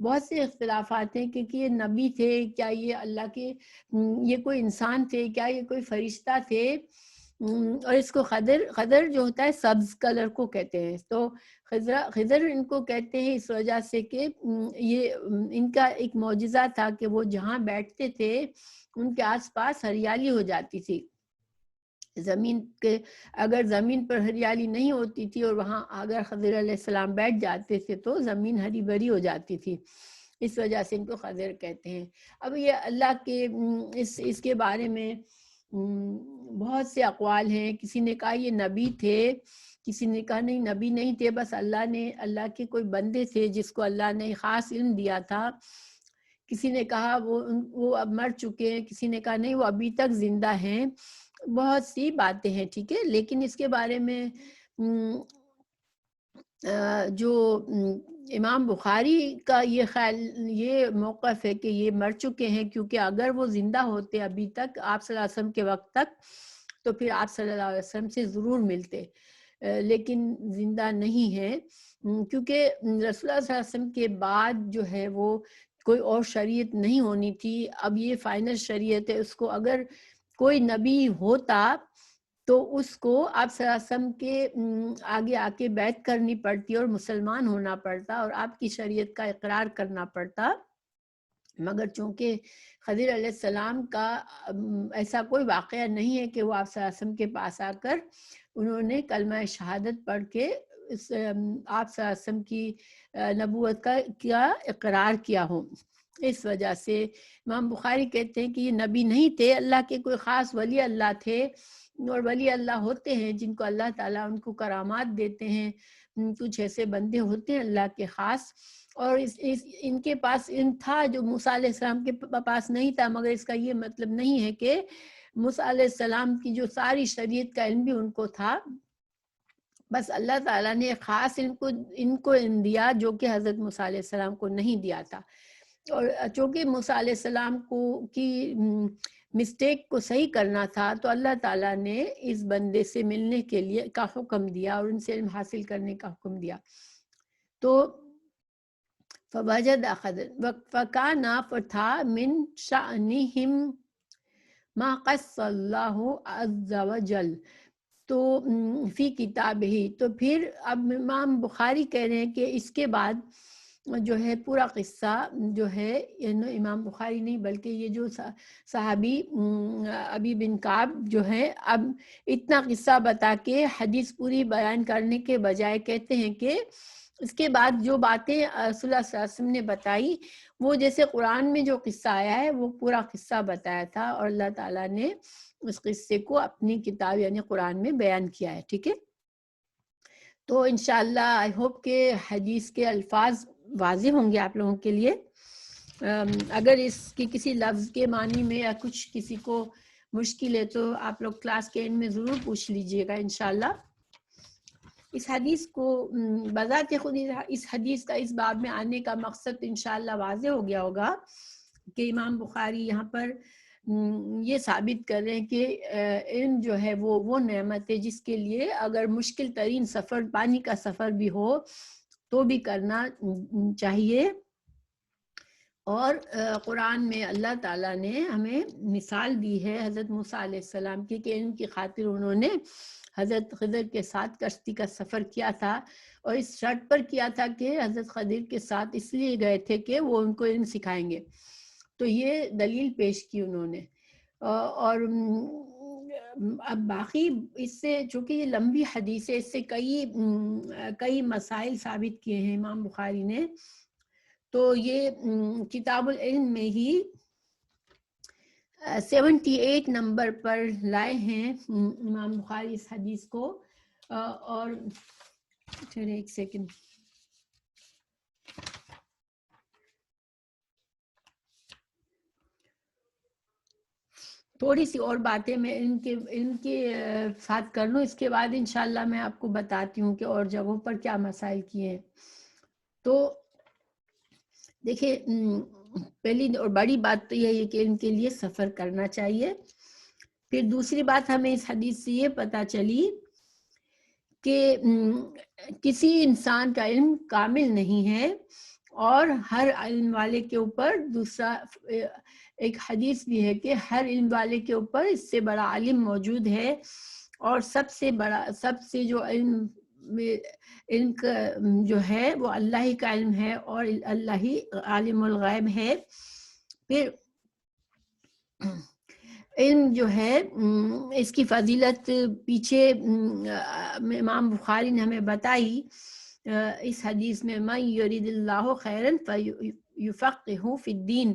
بہت سے اختلافات ہیں، کیونکہ یہ نبی تھے، کیا یہ اللہ کے، یہ کوئی انسان تھے، کیا یہ کوئی فرشتہ تھے، اور اس کو خضر جو ہوتا ہے سبز کلر کو کہتے ہیں، تو خضر ان کو کہتے ہیں اس وجہ سے کہ یہ ان کا ایک معجزہ تھا کہ وہ جہاں بیٹھتے تھے ان کے آس پاس ہریالی ہو جاتی تھی، اگر زمین پر ہریالی نہیں ہوتی تھی اور وہاں اگر خضر علیہ السلام بیٹھ جاتے تھے تو زمین ہری بھری ہو جاتی تھی، اس وجہ سے ان کو خضر کہتے ہیں۔ اب یہ اللہ کے اس کے بارے میں بہت سے اقوال ہیں، کسی نے کہا یہ نبی تھے، کسی نے کہا نہیں نبی نہیں تھے، بس اللہ کے کوئی بندے تھے جس کو اللہ نے خاص علم دیا تھا، کسی نے کہا وہ اب مر چکے ہیں، کسی نے کہا نہیں وہ ابھی تک زندہ ہیں، بہت سی باتیں ہیں، ٹھیک ہے۔ لیکن اس کے بارے میں جو امام بخاری کا یہ خیال، یہ موقف ہے کہ یہ مر چکے ہیں، کیونکہ اگر وہ زندہ ہوتے ابھی تک آپ صلی اللہ علیہ وسلم کے وقت تک تو پھر آپ صلی اللہ علیہ وسلم سے ضرور ملتے، لیکن زندہ نہیں ہیں، کیونکہ رسول اللہ صلی اللہ علیہ وسلم کے بعد جو ہے وہ کوئی اور شریعت نہیں ہونی تھی، اب یہ فائنل شریعت ہے، اس کو اگر کوئی نبی ہوتا تو اس کو آپ صلی اللہ علیہ وسلم کے آگے آ کے بیعت کرنی پڑتی اور مسلمان ہونا پڑتا اور آپ کی شریعت کا اقرار کرنا پڑتا، مگر چونکہ خضر علیہ السلام کا ایسا کوئی واقعہ نہیں ہے کہ وہ آپ صلی اللہ علیہ وسلم کے پاس آ کر انہوں نے کلمہ شہادت پڑھ کے آپ صلی اللہ علیہ وسلم کی نبوت کا اقرار کیا ہو، اس وجہ سے امام بخاری کہتے ہیں کہ یہ نبی نہیں تھے، اللہ کے کوئی خاص ولی اللہ تھے، اور ولی اللہ ہوتے ہیں جن کو اللہ تعالیٰ ان کو کرامات دیتے ہیں، کچھ ایسے بندے ہوتے ہیں اللہ کے خاص، اور ان کے پاس علم تھا جو موسیٰ علیہ السلام کے پاس نہیں تھا، مگر اس کا یہ مطلب نہیں ہے کہ موسیٰ علیہ السلام کی جو ساری شریعت کا علم بھی ان کو تھا، بس اللہ تعالیٰ نے خاص ان کو علم دیا جو کہ حضرت موسیٰ علیہ السلام کو نہیں دیا تھا، اور چونکہ موسیٰ علیہ السلام کی مسٹیک کو صحیح کرنا تھا تو اللہ تعالیٰ نے اس بندے سے ملنے کے لیے کا حکم دیا اور ان سے علم حاصل کرنے کا حکم دیا، تو فوجد خضر فکانا، تھا من شأنہم ما قص اللہ عز وجل، تو فی کتاب ہی، تو پھر اب امام بخاری کہہ رہے ہیں کہ اس کے بعد جو ہے پورا قصہ جو ہے امام بخاری نہیں بلکہ یہ جو صحابی ابی بن کعب جو ہے اب اتنا قصہ بتا کے حدیث پوری بیان کرنے کے بجائے کہتے ہیں کہ اس کے بعد جو باتیں رسول اللہ صلی اللہ علیہ وسلم نے بتائی وہ جیسے قرآن میں جو قصہ آیا ہے وہ پورا قصہ بتایا تھا، اور اللہ تعالیٰ نے اس قصے کو اپنی کتاب یعنی قرآن میں بیان کیا ہے، ٹھیک ہے۔ تو انشاءاللہ آئی ہوپ کہ حدیث کے الفاظ واضح ہوں گے آپ لوگوں کے لیے. اگر اس کی کسی لفظ کے معنی میں یا کچھ کسی کو مشکل ہے تو آپ لوگ کلاس کے اینڈ میں ضرور پوچھ لیجئے گا انشاءاللہ. اس حدیث کو بذات خود اس حدیث کا اس باب میں آنے کا مقصد انشاءاللہ واضح ہو گیا ہوگا کہ امام بخاری یہاں پر یہ ثابت کر رہے ہیں کہ علم جو ہے وہ نعمت ہے جس کے لیے اگر مشکل ترین سفر پانی کا سفر بھی ہو تو بھی کرنا چاہیے. اور قرآن میں اللہ تعالیٰ نے ہمیں مثال دی ہے حضرت موسیٰ علیہ السلام کی کہ علم کی خاطر انہوں نے حضرت خضر کے ساتھ کشتی کا سفر کیا تھا اور اس شرط پر کیا تھا کہ حضرت خضر کے ساتھ اس لیے گئے تھے کہ وہ ان کو علم سکھائیں گے. تو یہ دلیل پیش کی انہوں نے. اور اب باقی اس سے چونکہ یہ لمبی حدیث ہے اس سے کئی مسائل ثابت کیے ہیں امام بخاری نے. تو یہ کتاب العلم میں ہی 78 نمبر پر لائے ہیں امام بخاری اس حدیث کو. اور چلے ایک سیکنڈ تھوڑی سی اور باتیں میں ان کے ساتھ کر لوں, اس کے بعد انشاءاللہ میں آپ کو بتاتی ہوں کہ اور جگہوں پر کیا مسائل کیے ہیں. تو دیکھیں پہلی اور بڑی بات تو یہ ہے کہ ان کے لیے سفر کرنا چاہیے. پھر دوسری بات ہمیں اس حدیث سے یہ پتہ چلی کہ کسی انسان کا علم کامل نہیں ہے اور ہر علم والے کے اوپر دوسرا ایک حدیث بھی ہے کہ ہر علم والے کے اوپر اس سے بڑا عالم موجود ہے اور سب سے جو علم کا جو ہے وہ اللہ ہی کا علم ہے اور اللہ ہی عالم الغیب ہے. پھر علم جو ہے اس کی فضیلت پیچھے امام بخاری نے ہمیں بتائی اس حدیث میں من یرید اللہ خیرا فیفقہہ فی الدین.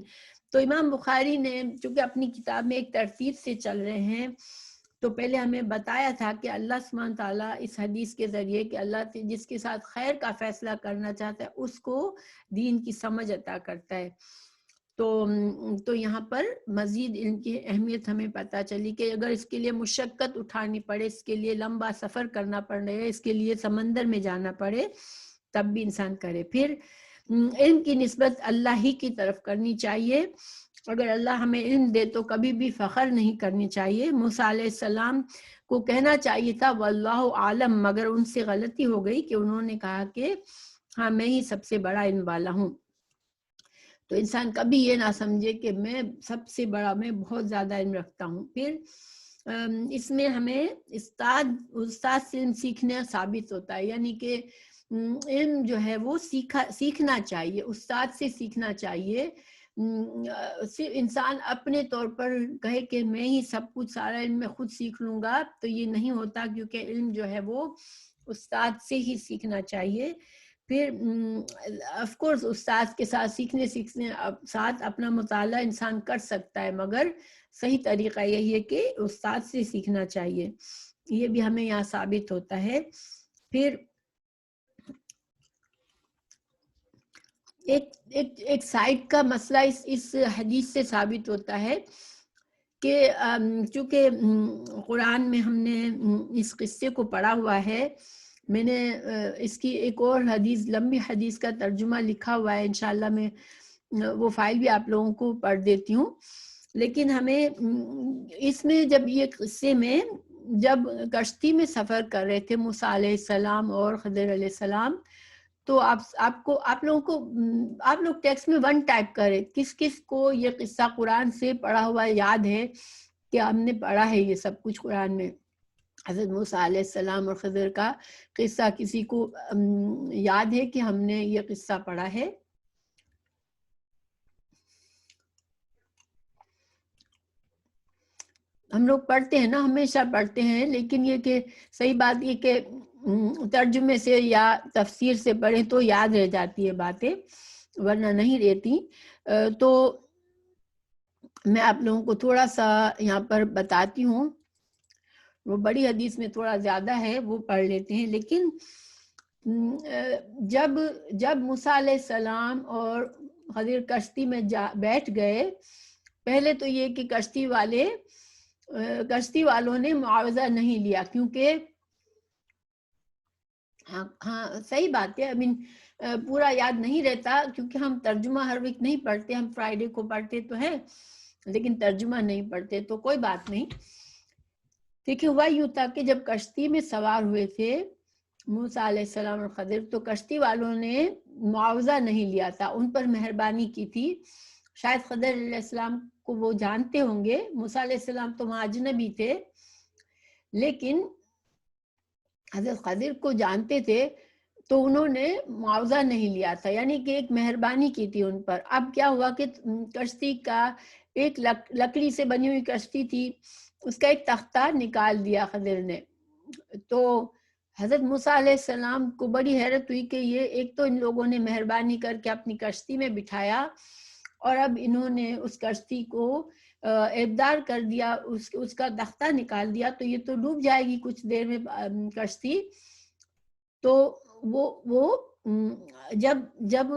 تو امام بخاری نے چونکہ اپنی کتاب میں ایک ترتیب سے چل رہے ہیں تو پہلے ہمیں بتایا تھا کہ اللہ سبحانہ تعالیٰ اس حدیث کے ذریعے کہ اللہ جس کے ساتھ خیر کا فیصلہ کرنا چاہتا ہے اس کو دین کی سمجھ عطا کرتا ہے. تو یہاں پر مزید ان کی اہمیت ہمیں پتہ چلی کہ اگر اس کے لیے مشقت اٹھانی پڑے, اس کے لیے لمبا سفر کرنا پڑے, اس کے لیے سمندر میں جانا پڑے تب بھی انسان کرے. پھر علم کی نسبت اللہ ہی کی طرف کرنی چاہیے. اگر اللہ ہمیں علم دے تو کبھی بھی فخر نہیں کرنی چاہیے. موسیٰ علیہ السلام کو کہنا چاہیے تھا واللہ عالم, مگر ان سے غلطی ہو گئی کہ انہوں نے کہا کہ ہاں میں ہی سب سے بڑا علم والا ہوں. تو انسان کبھی یہ نہ سمجھے کہ میں سب سے بڑا, میں بہت زیادہ علم رکھتا ہوں. پھر اس میں ہمیں استاد سے علم سیکھنا ثابت ہوتا ہے, یعنی کہ علم جو ہے وہ سیکھنا چاہیے, استاد سے سیکھنا چاہیے. صرف انسان اپنے طور پر کہے کہ میں ہی سب کچھ سارا علم میں خود سیکھ لوں گا تو یہ نہیں ہوتا, کیونکہ علم جو ہے وہ استاد سے ہی سیکھنا چاہیے. پھر آف کورس استاد کے ساتھ سیکھنے ساتھ اپنا مطالعہ انسان کر سکتا ہے, مگر صحیح طریقہ یہی ہے کہ استاد سے سیکھنا چاہیے. یہ بھی ہمیں یہاں ثابت ہوتا ہے. پھر ایک سائڈ کا مسئلہ اس حدیث سے ثابت ہوتا ہے کہ چونکہ قرآن میں ہم نے اس قصے کو پڑھا ہوا ہے, میں نے اس کی ایک اور حدیث لمبی حدیث کا ترجمہ لکھا ہوا ہے, انشاءاللہ میں وہ فائل بھی آپ لوگوں کو پڑھ دیتی ہوں. لیکن ہمیں اس میں جب یہ قصے میں جب کشتی میں سفر کر رہے تھے موسیٰ علیہ السلام اور خضر علیہ السلام, تو آپ لوگ ٹیکسٹ میں 1 ٹائپ کرے کس کس کو یہ قصہ قرآن سے پڑھا ہوا یاد ہے کہ ہم نے پڑھا ہے یہ سب کچھ قرآن میں. حضرت موسیٰ علیہ السلام اور خضر کا قصہ کسی کو یاد ہے کہ ہم نے یہ قصہ پڑھا ہے؟ ہم لوگ پڑھتے ہیں نا, ہمیشہ پڑھتے ہیں, لیکن یہ کہ صحیح بات یہ کہ ترجمے سے یا تفسیر سے پڑھیں تو یاد رہ جاتی ہے باتیں, ورنہ نہیں رہتی. تو میں آپ لوگوں کو تھوڑا سا یہاں پر بتاتی ہوں, وہ بڑی حدیث میں تھوڑا زیادہ ہے وہ پڑھ لیتے ہیں. لیکن جب جب موسیٰ علیہ السلام اور خضر کشتی میں بیٹھ گئے، پہلے تو یہ کہ کشتی والوں نے معاوضہ نہیں لیا، کیونکہ ہاں صحیح بات ہے، پورا یاد نہیں رہتا کیونکہ ہم ترجمہ ہر وقت نہیں پڑھتے، ہم فرائیڈے کو پڑھتے تو ہیں لیکن ترجمہ نہیں پڑھتے، تو کوئی بات نہیں۔ دیکھیں ہوا یوں تھا کہ جب کشتی میں سوار ہوئے تھے موسیٰ علیہ السلام اور خضر، تو کشتی والوں نے معاوضہ نہیں لیا تھا، ان پر مہربانی کی تھی۔ شاید خضر علیہ السلام کو وہ جانتے ہوں گے، موسیٰ علیہ السلام تو وہاں اجنبی تھے، لیکن حضرت خضر کو جانتے تھے، تو انہوں نے معاوضہ نہیں لیا تھا، یعنی کہ ایک مہربانی کی تھی ان پر۔ اب کیا ہوا کہ کشتی کا ایک لکڑی سے بنی ہوئی کشتی تھی، اس کا ایک تختہ نکال دیا خضر نے، تو حضرت موسیٰ علیہ السلام کو بڑی حیرت ہوئی کہ یہ ایک تو ان لوگوں نے مہربانی کر کے اپنی کشتی میں بٹھایا، اور اب انہوں نے اس کشتی کو ابدار کر دیا، اس کا تختہ نکال دیا، تو یہ تو ڈوب جائے گی کچھ دیر میں کشتی۔ تو وہ جب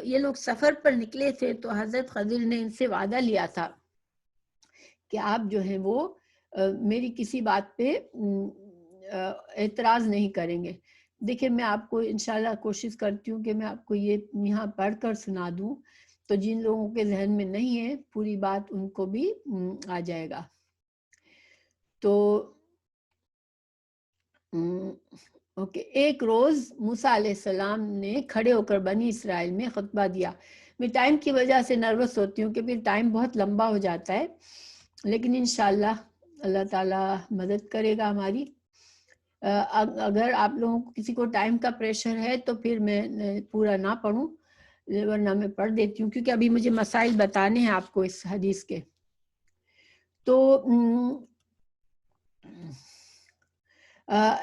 یہ لوگ سفر پر نکلے تھے تو حضرت خضر نے ان سے وعدہ لیا تھا کہ آپ جو ہیں وہ میری کسی بات پہ اعتراض نہیں کریں گے۔ دیکھیں میں آپ کو انشاءاللہ کوشش کرتی ہوں کہ میں آپ کو یہ یہاں پڑھ کر سنا دوں، تو جن لوگوں کے ذہن میں نہیں ہے پوری بات ان کو بھی آ جائے گا۔ تو اوکے، ایک روز موسیٰ علیہ السلام نے کھڑے ہو کر بنی اسرائیل میں خطبہ دیا۔ میں ٹائم کی وجہ سے نروس ہوتی ہوں کہ پھر ٹائم بہت لمبا ہو جاتا ہے، لیکن انشاءاللہ اللہ تعالیٰ مدد کرے گا ہماری۔ اگر آپ لوگوں کو کسی کو ٹائم کا پریشر ہے تو پھر میں پورا نہ پڑھوں، ورنہ میں پڑھ دیتی ہوں، کیونکہ ابھی مجھے مسائل بتانے ہیں آپ کو اس حدیث کے۔ تو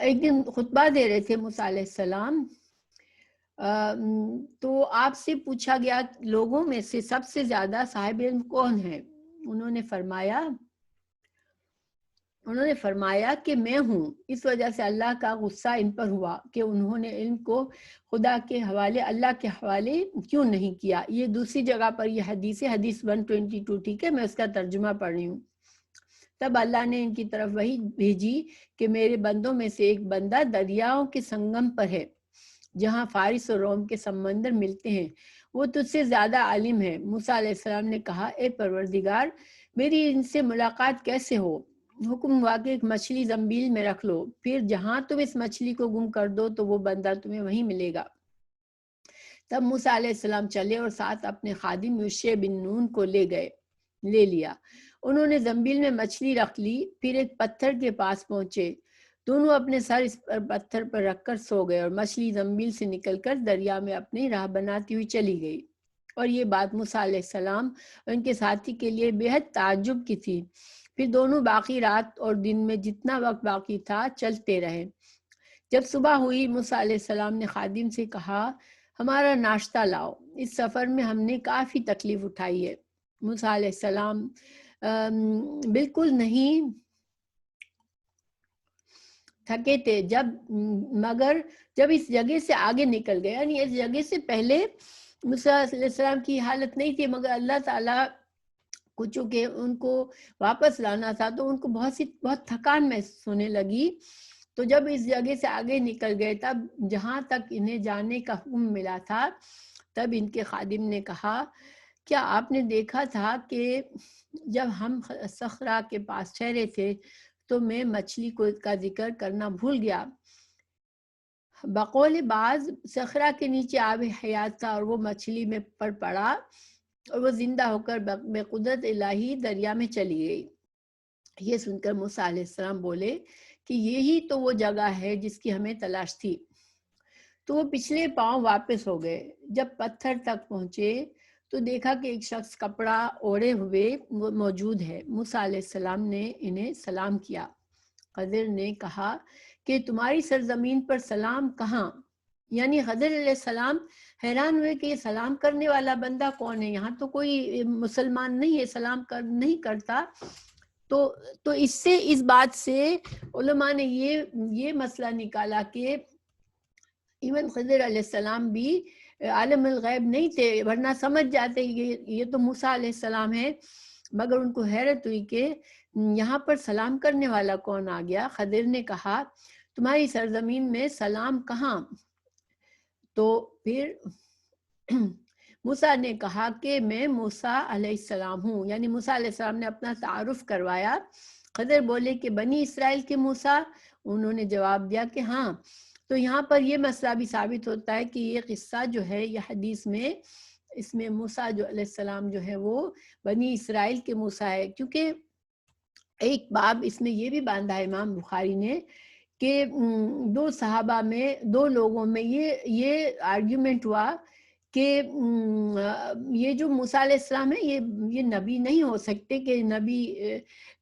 ایک دن خطبہ دے رہے تھے موسیٰ علیہ السلام، تو آپ سے پوچھا گیا لوگوں میں سے سب سے زیادہ صاحب علم کون ہے؟ انہوں نے فرمایا کہ میں ہوں۔ اس وجہ سے اللہ کا غصہ ان پر ہوا کہ انہوں نے علم کو خدا کے حوالے، اللہ کے حوالے کیوں نہیں کیا۔ یہ دوسری جگہ پر یہ حدیث 122، ٹھیک ہے، میں اس کا ترجمہ پڑھ رہی ہوں۔ تب اللہ نے ان کی طرف وحی بھیجی کہ میرے بندوں میں سے ایک بندہ دریاؤں کے سنگم پر ہے، جہاں فارس اور روم کے سمندر ملتے ہیں، وہ تجھ سے زیادہ عالم ہے۔ موسیٰ علیہ السلام نے کہا، اے پروردگار، میری ان سے ملاقات کیسے ہو؟ حکم ہوا کہ ایک مچھلی زنبیل میں رکھ لو، پھر جہاں تم اس مچھلی کو گم کر دو تو وہ بندہ تمہیں وہیں ملے گا۔ تب موسیٰ علیہ السلام چلے اور ساتھ اپنے خادم یوشع بن نون کو لے لیا۔ انہوں نے زنبیل میں مچھلی رکھ لی، پھر ایک پتھر کے پاس پہنچے، دونوں اپنے سر اس پر پتھر پر رکھ کر سو گئے، اور مچھلی زنبیل سے نکل کر دریا میں اپنی راہ بناتی ہوئی چلی گئی۔ اور یہ بات موسیٰ علیہ السلام اور ان کے ساتھی کے لیے بے حد تعجب کی تھی۔ پھر دونوں باقی رات اور دن میں جتنا وقت باقی تھا چلتے رہے۔ جب صبح ہوئی موسیٰ علیہ السلام نے خادم سے کہا، ہمارا ناشتہ لاؤ، اس سفر میں ہم نے کافی تکلیف اٹھائی ہے۔ موسیٰ علیہ السلام بالکل نہیں تھکے تھے، مگر جب اس جگہ سے آگے نکل گئے، یعنی اس جگہ سے پہلے موسیٰ علیہ السلام کی حالت نہیں تھی، مگر اللہ تعالیٰ کو چونکہ ان کو واپس لانا تھا تو ان کو بہت تھکان محسوس ہونے لگی۔ تو جب اس جگہ سے آگے نکل گئے، تب جہاں تک انہیں جانے کا حکم ملا تھا، تب ان کے خادم نے کہا، کیا آپ نے دیکھا تھا کہ جب ہم صخرہ کے پاس ٹھہرے تھے تو میں مچھلی کا ذکر کرنا بھول گیا؟ بقول بعض صخرہ کے نیچے آب حیات تھا اور وہ مچھلی میں پڑا اور وہ زندہ ہو کر بے قدرت الہی دریا میں چلی گئی۔ یہ سن کر موسیٰ علیہ السلام بولے کہ یہی تو وہ جگہ ہے جس کی ہمیں تلاش تھی۔ تو وہ پچھلے پاؤں واپس ہو گئے۔ جب پتھر تک پہنچے تو دیکھا کہ ایک شخص کپڑا اوڑھے ہوئے موجود ہے۔ موسیٰ علیہ السلام نے انہیں سلام کیا۔ خضر نے کہا کہ تمہاری سرزمین پر سلام کہاں؟ یعنی خضر علیہ السلام حیران ہوئے کہ یہ سلام کرنے والا بندہ کون ہے، یہاں تو کوئی مسلمان نہیں ہے، سلام نہیں کرتا۔ تو اس بات سے علماء نے یہ مسئلہ نکالا کہ ایون خضر علیہ السلام بھی عالم الغیب نہیں تھے، ورنہ سمجھ جاتے یہ تو موسیٰ علیہ السلام ہے، مگر ان کو حیرت ہوئی کہ یہاں پر سلام کرنے والا کون آ گیا۔ خضر نے کہا تمہاری سرزمین میں سلام کہاں؟ تو پھر موسیٰ نے کہا کہ میں موسیٰ علیہ السلام ہوں، یعنی موسیٰ علیہ السلام نے اپنا تعارف کروایا۔ خضر بولے کہ بنی اسرائیل کے موسیٰ؟ انہوں نے جواب دیا کہ ہاں۔ تو یہاں پر یہ مسئلہ بھی ثابت ہوتا ہے کہ یہ قصہ جو ہے یہ حدیث میں، اس میں موسیٰ جو علیہ السلام جو ہے وہ بنی اسرائیل کے موسیٰ ہے، کیونکہ ایک باب اس میں یہ بھی باندھا ہے امام بخاری نے کہ دو صحابہ میں، دو لوگوں میں یہ آرگیومنٹ ہوا کہ یہ جو موسیٰ علیہ السلام ہے یہ نبی نہیں ہو سکتے، کہ نبی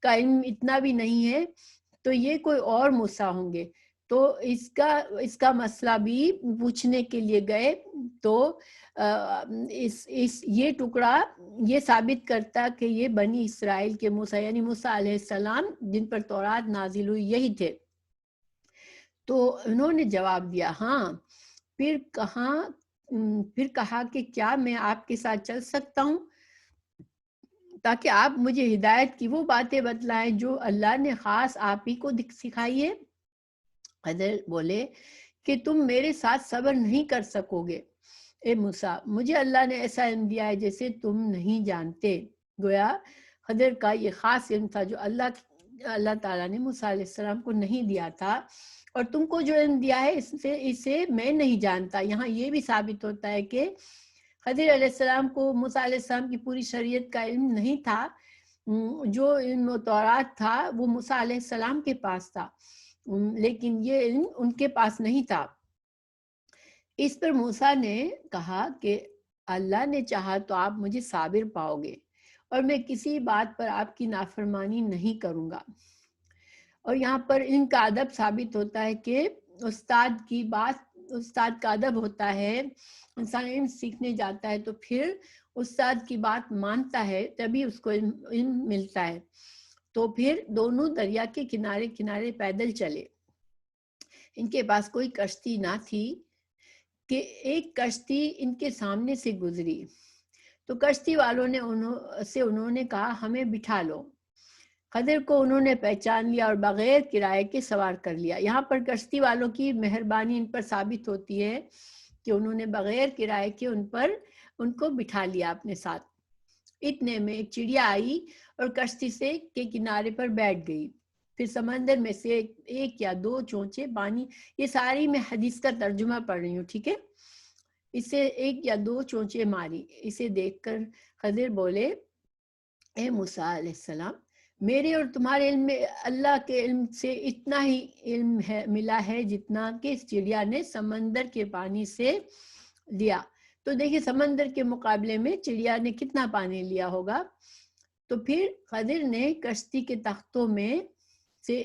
کا علم اتنا بھی نہیں ہے، تو یہ کوئی اور موسیٰ ہوں گے۔ تو اس کا مسئلہ بھی پوچھنے کے لیے گئے، تو یہ ٹکڑا یہ ثابت کرتا کہ یہ بنی اسرائیل کے موسیٰ یعنی موسیٰ علیہ السلام جن پر تورات نازل ہوئی یہی تھے۔ تو انہوں نے جواب دیا ہاں۔ پھر کہا کہ کیا میں آپ کے ساتھ چل سکتا ہوں تاکہ آپ مجھے ہدایت کی وہ باتیں بتلائیں جو اللہ نے خاص آپ ہی کو سکھائی ہے؟ خضر بولے کہ تم میرے ساتھ صبر نہیں کر سکو گے اے موسیٰ، مجھے اللہ نے ایسا علم دیا ہے جیسے تم نہیں جانتے۔ گویا خضر کا یہ خاص علم تھا جو اللہ تعالیٰ نے موسیٰ علیہ السلام کو نہیں دیا تھا، اور تم کو جو علم دیا ہے اسے میں نہیں جانتا۔ یہاں یہ بھی ثابت ہوتا ہے کہ خضر علیہ السلام کو موسیٰ علیہ السلام کی پوری شریعت کا علم نہیں تھا، جو علم و تورات تھا وہ موسیٰ علیہ السلام کے پاس تھا، لیکن یہ علم ان کے پاس نہیں تھا۔ اس پر موسیٰ نے کہا کہ اللہ نے چاہا تو آپ مجھے صابر پاؤ گے، اور میں کسی بات پر آپ کی نافرمانی نہیں کروں گا۔ اور یہاں پر ان کا ادب ثابت ہوتا ہے کہ استاد کا ادب ہوتا ہے، انسان علم سیکھنے جاتا ہے تو پھر استاد کی بات مانتا ہے، تبھی اس کو علم ملتا ہے۔ تو پھر دونوں دریا کے کنارے کنارے پیدل چلے۔ ان کے پاس کوئی کشتی نہ تھی کہ ایک کشتی ان کے سامنے سے گزری، تو کشتی والوں نے انہوں نے کہا ہمیں بٹھا لو۔ خضر کو انہوں نے پہچان لیا اور بغیر کرائے کے سوار کر لیا۔ یہاں پر کشتی والوں کی مہربانی ان پر ثابت ہوتی ہے کہ انہوں نے بغیر کرائے کے ان کو بٹھا لیا اپنے ساتھ۔ اتنے میں ایک چڑیا آئی اور کشتی کے کنارے پر بیٹھ گئی۔ پھر سمندر میں سے ایک یا دو چونچے پانی، یہ ساری میں حدیث کا ترجمہ پڑھ رہی ہوں، ٹھیک ہے، اسے ایک یا دو چونچے ماری۔ اسے دیکھ کر خضر بولے اے موسیٰ علیہ السلام، میرے اور تمہارے علم میں اللہ کے علم سے اتنا ہی علم ملا ہے جتنا کہ اس چڑیا نے سمندر کے پانی سے لیا۔ تو دیکھیں سمندر کے مقابلے میں چڑیا نے کتنا پانی لیا ہوگا۔ تو پھر خضر نے کشتی کے تختوں میں سے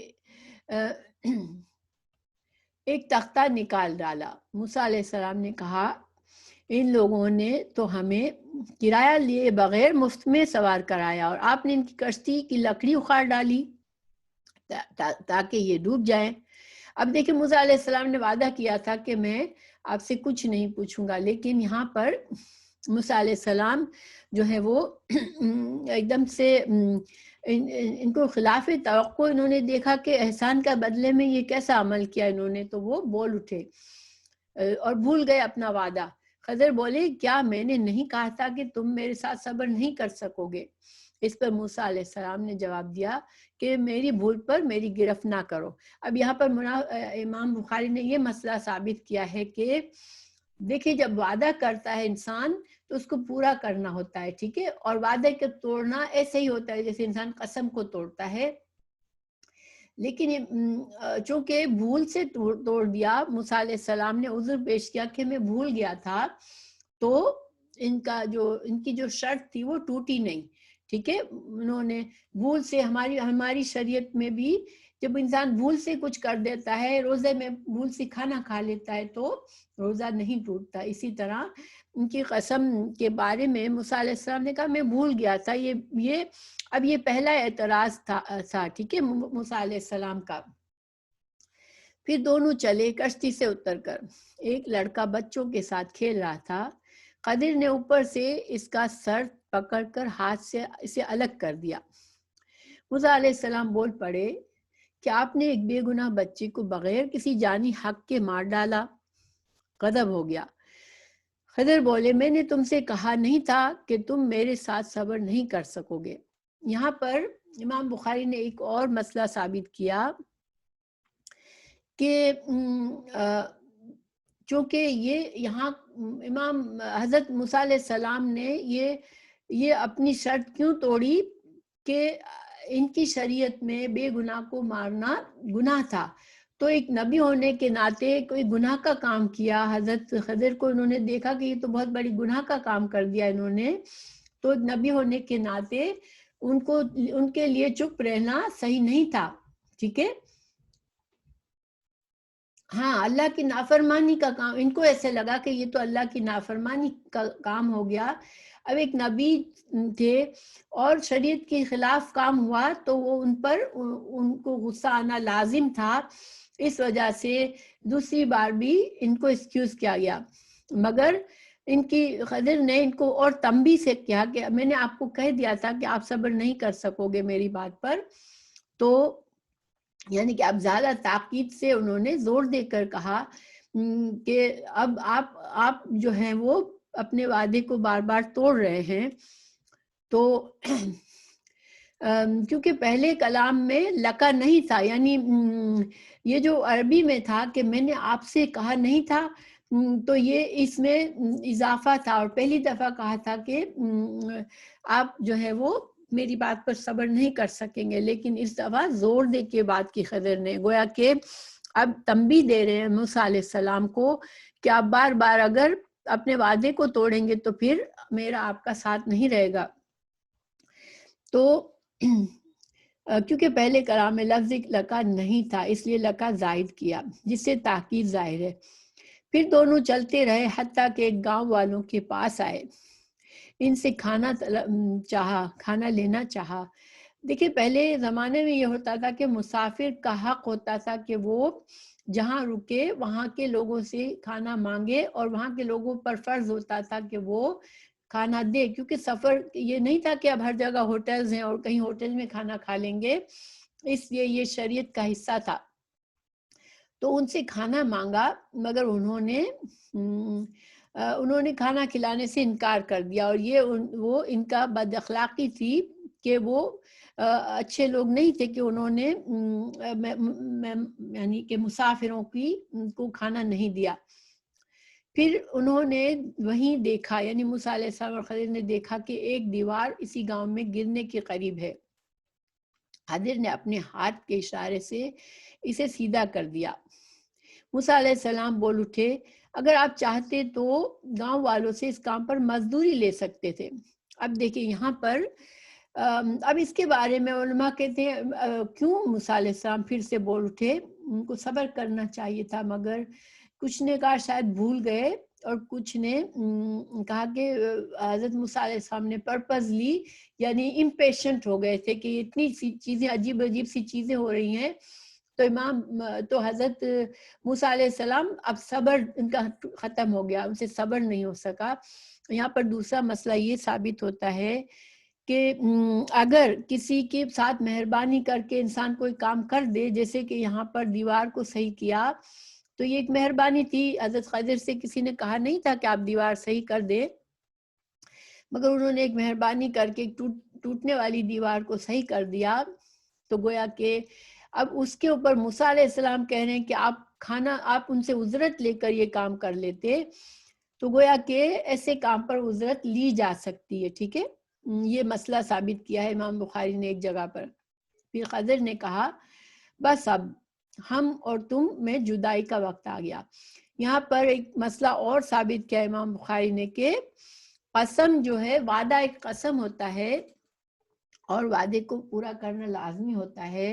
ایک تختہ نکال ڈالا۔ موسیٰ علیہ السلام نے کہا ان لوگوں نے تو ہمیں کرایہ لیے بغیر مفت میں سوار کرایا، اور آپ نے ان کی کشتی کی لکڑی اخاڑ ڈالی تاکہ یہ ڈوب جائیں۔ اب دیکھیں موسیٰ علیہ السلام نے وعدہ کیا تھا کہ میں آپ سے کچھ نہیں پوچھوں گا، لیکن یہاں پر موسیٰ علیہ السلام جو ہے وہ ایک دم سے ان کو خلاف توقع انہوں نے دیکھا کہ احسان کا بدلے میں یہ کیسا عمل کیا انہوں نے، تو وہ بول اٹھے اور بھول گئے اپنا وعدہ۔ خضر بولے کیا میں نے نہیں کہا تھا کہ تم میرے ساتھ صبر نہیں کر سکو گے؟ اس پر موسیٰ علیہ السلام نے جواب دیا کہ میری بھول پر میری گرفت نہ کرو۔ اب یہاں پر امام بخاری نے یہ مسئلہ ثابت کیا ہے کہ دیکھیں جب وعدہ کرتا ہے انسان تو اس کو پورا کرنا ہوتا ہے، ٹھیک ہے، اور وعدے کو توڑنا ایسے ہی ہوتا ہے جیسے انسان قسم کو توڑتا ہے۔ لیکن چونکہ بھول سے توڑ دیا، موسیٰ علیہ السلام نے عذر پیش کیا کہ میں بھول گیا تھا، تو ان کی جو شرط تھی وہ ٹوٹی نہیں، ٹھیک ہے۔ انہوں نے بھول سے ہماری شریعت میں بھی جب انسان بھول سے کچھ کر دیتا ہے، روزے میں بھول سے کھانا کھا لیتا ہے تو روزہ نہیں ٹوٹتا۔ اسی طرح ان کی قسم کے بارے میں موسیٰ علیہ السلام نے کہا میں بھول گیا تھا۔ اب یہ پہلا اعتراض تھا، ٹھیک ہے، موسیٰ علیہ السلام کا۔ پھر دونوں چلے کشتی سے اتر کر۔ ایک لڑکا بچوں کے ساتھ کھیل رہا تھا۔ خضر نے اوپر سے اس کا سر پکڑ کر ہاتھ سے اسے الگ کر دیا۔ موسیٰ علیہ السلام بول پڑے کہ آپ نے ایک بے گناہ بچے کو بغیر کسی جانی حق کے مار ڈالا۔ غضب ہو گیا۔ خضر بولے میں نے تم سے کہا نہیں تھا کہ تم میرے ساتھ صبر نہیں کر سکو گے۔ یہاں پر امام بخاری نے ایک اور مسئلہ ثابت کیا کہ چونکہ یہ یہاں امام حضرت موسیٰ علیہ السلام نے یہ اپنی شرط کیوں توڑی کہ ان کی شریعت میں بے گناہ کو مارنا گناہ تھا، تو ایک نبی ہونے کے ناطے کوئی گناہ کا کام کیا، حضرت خضر کو انہوں نے دیکھا کہ یہ تو بہت بڑی گناہ کا کام کر دیا انہوں نے، تو ایک نبی ہونے کے ناطے ان کے لیے چپ رہنا صحیح نہیں تھا، ٹھیک ہے۔ ہاں، اللہ کی نافرمانی کا کام، ان کو ایسے لگا کہ یہ تو اللہ کی نافرمانی کا کام ہو گیا۔ اب ایک نبی تھے اور شریعت کے خلاف کام ہوا تو وہ ان کو غصہ آنا لازم تھا، اس وجہ سے دوسری بار بھی ان کو ایکسکیوز کیا گیا۔ مگر ان کی خضر نے ان کو اور تنبیہ سے کیا کہ میں نے آپ کو کہہ دیا تھا کہ آپ صبر نہیں کر سکو گے میری بات پر، تو یعنی کہ اب زیادہ تاکید سے انہوں نے زور دے کر کہا کہ اب آپ جو ہیں وہ اپنے وعدے کو بار بار توڑ رہے ہیں۔ تو کیونکہ پہلے کلام میں لکا نہیں تھا، یعنی یہ جو عربی میں تھا کہ میں نے آپ سے کہا نہیں تھا، تو یہ اس میں اضافہ تھا، اور پہلی دفعہ کہا تھا کہ آپ جو ہے وہ میری بات پر صبر نہیں کر سکیں گے، لیکن اس دفعہ زور دے کے بات کی خضر نے، گویا کہ اب تنبیہ دے رہے ہیں موسیٰ علیہ السلام کو کہ آپ بار بار اگر اپنے وعدے کو توڑیں گے تو پھر میرا آپ کا ساتھ نہیں رہے گا۔ تو کیونکہ پہلے کلام میں لفظ لکا نہیں تھا اس لیے لکا زائد کیا، جس سے تاکید ظاہر ہے۔ پھر دونوں چلتے رہے حتیٰ کہ ایک گاؤں والوں کے پاس آئے، ان سے کھانا لینا چاہا۔ دیکھیں پہلے زمانے میں یہ ہوتا تھا کہ مسافر کا حق ہوتا تھا کہ وہ جہاں رکے وہاں کے لوگوں سے کھانا مانگے، اور وہاں کے لوگوں پر فرض ہوتا تھا کہ وہ کھانا دے، کیونکہ سفر یہ نہیں تھا کہ اب ہر جگہ ہوٹلز ہیں اور کہیں ہوٹل میں کھانا کھا لیں گے، اس لیے یہ شریعت کا حصہ تھا۔ تو ان سے کھانا مانگا مگر انہوں نے کھانا کھلانے سے انکار کر دیا، اور وہ ان کا بد اخلاقی تھی کہ وہ اچھے لوگ نہیں تھے کہ انہوں نے یعنی کہ مسافروں کو کھانا نہیں دیا۔ پھر انہوں نے وہیں دیکھا، یعنی موسیٰ علیہ السلام اور خضر نے دیکھا کہ ایک دیوار اسی گاؤں میں گرنے کے قریب ہے۔ خضر نے اپنے ہاتھ کے اشارے سے اسے سیدھا کر دیا۔ موسیٰ علیہ السلام بول اٹھے اگر آپ چاہتے تو گاؤں والوں سے اس کام پر مزدوری لے سکتے تھے۔ اب دیکھیں یہاں پر اب اس کے بارے میں علماء کہتے ہیں کیوں موسیٰ علیہ السلام پھر سے بول اٹھے، ان کو صبر کرنا چاہیے تھا، مگر کچھ نے کہا شاید بھول گئے، اور کچھ نے کہا کہ حضرت موسیٰ علیہ السلام نے پرپزلی یعنی امپیشنٹ ہو گئے تھے کہ اتنی سی چیزیں عجیب سی چیزیں ہو رہی ہیں، تو حضرت موسیٰ علیہ السلام اب صبر ان کا ختم ہو گیا، ان سے صبر نہیں ہو سکا۔ یہاں پر دوسرا مسئلہ یہ ثابت ہوتا ہے کہ اگر کسی کے ساتھ مہربانی کر کے انسان کوئی کام کر دے، جیسے کہ یہاں پر دیوار کو صحیح کیا، تو یہ ایک مہربانی تھی، حضرت خضر سے کسی نے کہا نہیں تھا کہ آپ دیوار صحیح کر دیں، مگر انہوں نے ایک مہربانی کر کے ٹوٹنے والی دیوار کو صحیح کر دیا، تو گویا کہ اب اس کے اوپر موسیٰ علیہ السلام کہہ رہے ہیں کہ آپ ان سے اجرت لے کر یہ کام کر لیتے، تو گویا کہ ایسے کام پر اجرت لی جا سکتی ہے، ٹھیک ہے۔ یہ مسئلہ ثابت کیا ہے امام بخاری نے ایک جگہ پر۔ پھر خضر نے کہا بس اب ہم اور تم میں جدائی کا وقت آ گیا۔ یہاں پر ایک مسئلہ اور ثابت کیا امام بخاری نے کہ قسم جو ہے، وعدہ ایک قسم ہوتا ہے اور وعدے کو پورا کرنا لازمی ہوتا ہے،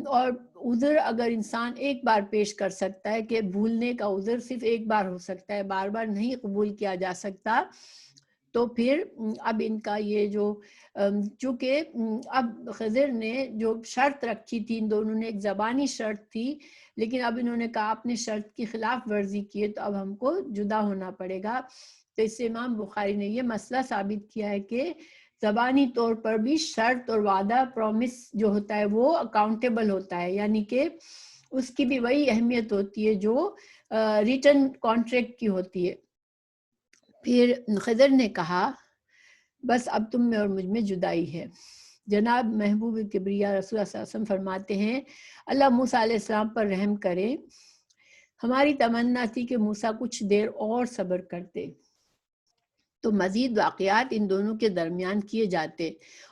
اور عذر اگر انسان ایک بار پیش کر سکتا ہے کہ بھولنے کا عذر صرف ایک بار ہو سکتا ہے، بار بار نہیں قبول کیا جا سکتا، تو پھر اب ان کا یہ جو چونکہ اب خضر نے جو شرط رکھی تھی، ان دونوں نے ایک زبانی شرط تھی، لیکن اب انہوں نے کہا اپنے شرط کی خلاف ورزی کی ہے تو اب ہم کو جدا ہونا پڑے گا. تو اس سے امام بخاری نے یہ مسئلہ ثابت کیا ہے کہ زبانی طور پر بھی شرط اور وعدہ پرومس جو ہوتا ہے وہ اکاؤنٹیبل ہوتا ہے، یعنی کہ اس کی بھی وہی اہمیت ہوتی ہے جو ریٹن کانٹریکٹ کی ہوتی ہے. پھر خضر نے کہا بس اب تم میں اور مجھ میں جدائی ہے. جناب محبوب کبریا رسول اللہ صلی اللہ علیہ وسلم فرماتے ہیں اللہ موسیٰ علیہ السلام پر رحم کرے، ہماری تمنا تھی کہ موسیٰ کچھ دیر اور صبر کرتے تو مزید واقعات ان دونوں کے درمیان کیے جاتے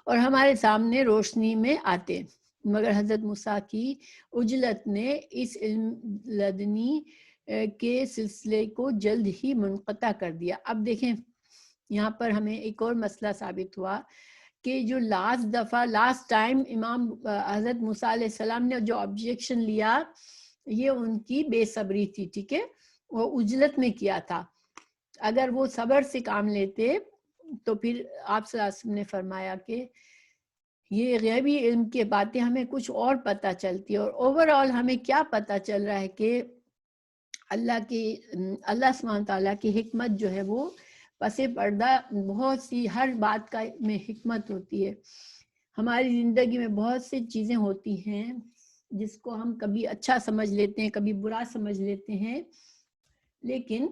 اور ہمارے سامنے روشنی میں آتے، مگر حضرت موسیٰ کی عجلت نے اس علم لدنی کے سلسلے کو جلد ہی منقطع کر دیا. اب دیکھیں یہاں پر ہمیں ایک اور مسئلہ ثابت ہوا کہ جو لاسٹ ٹائم امام حضرت موسیٰ علیہ السلام نے جو آبجیکشن لیا یہ ان کی بے صبری تھی، ٹھیک ہے، وہ عجلت میں کیا تھا. اگر وہ صبر سے کام لیتے تو پھر آپ صلی اللہ علیہ وسلم نے فرمایا کہ یہ غیبی علم کی باتیں ہمیں کچھ اور پتہ چلتی، اور اوور آل ہمیں کیا پتہ چل رہا ہے کہ اللہ سبحانہ تعالیٰ کی حکمت جو ہے وہ پس پردہ بہت سی ہر بات کا میں حکمت ہوتی ہے. ہماری زندگی میں بہت سی چیزیں ہوتی ہیں جس کو ہم کبھی اچھا سمجھ لیتے ہیں، کبھی برا سمجھ لیتے ہیں، لیکن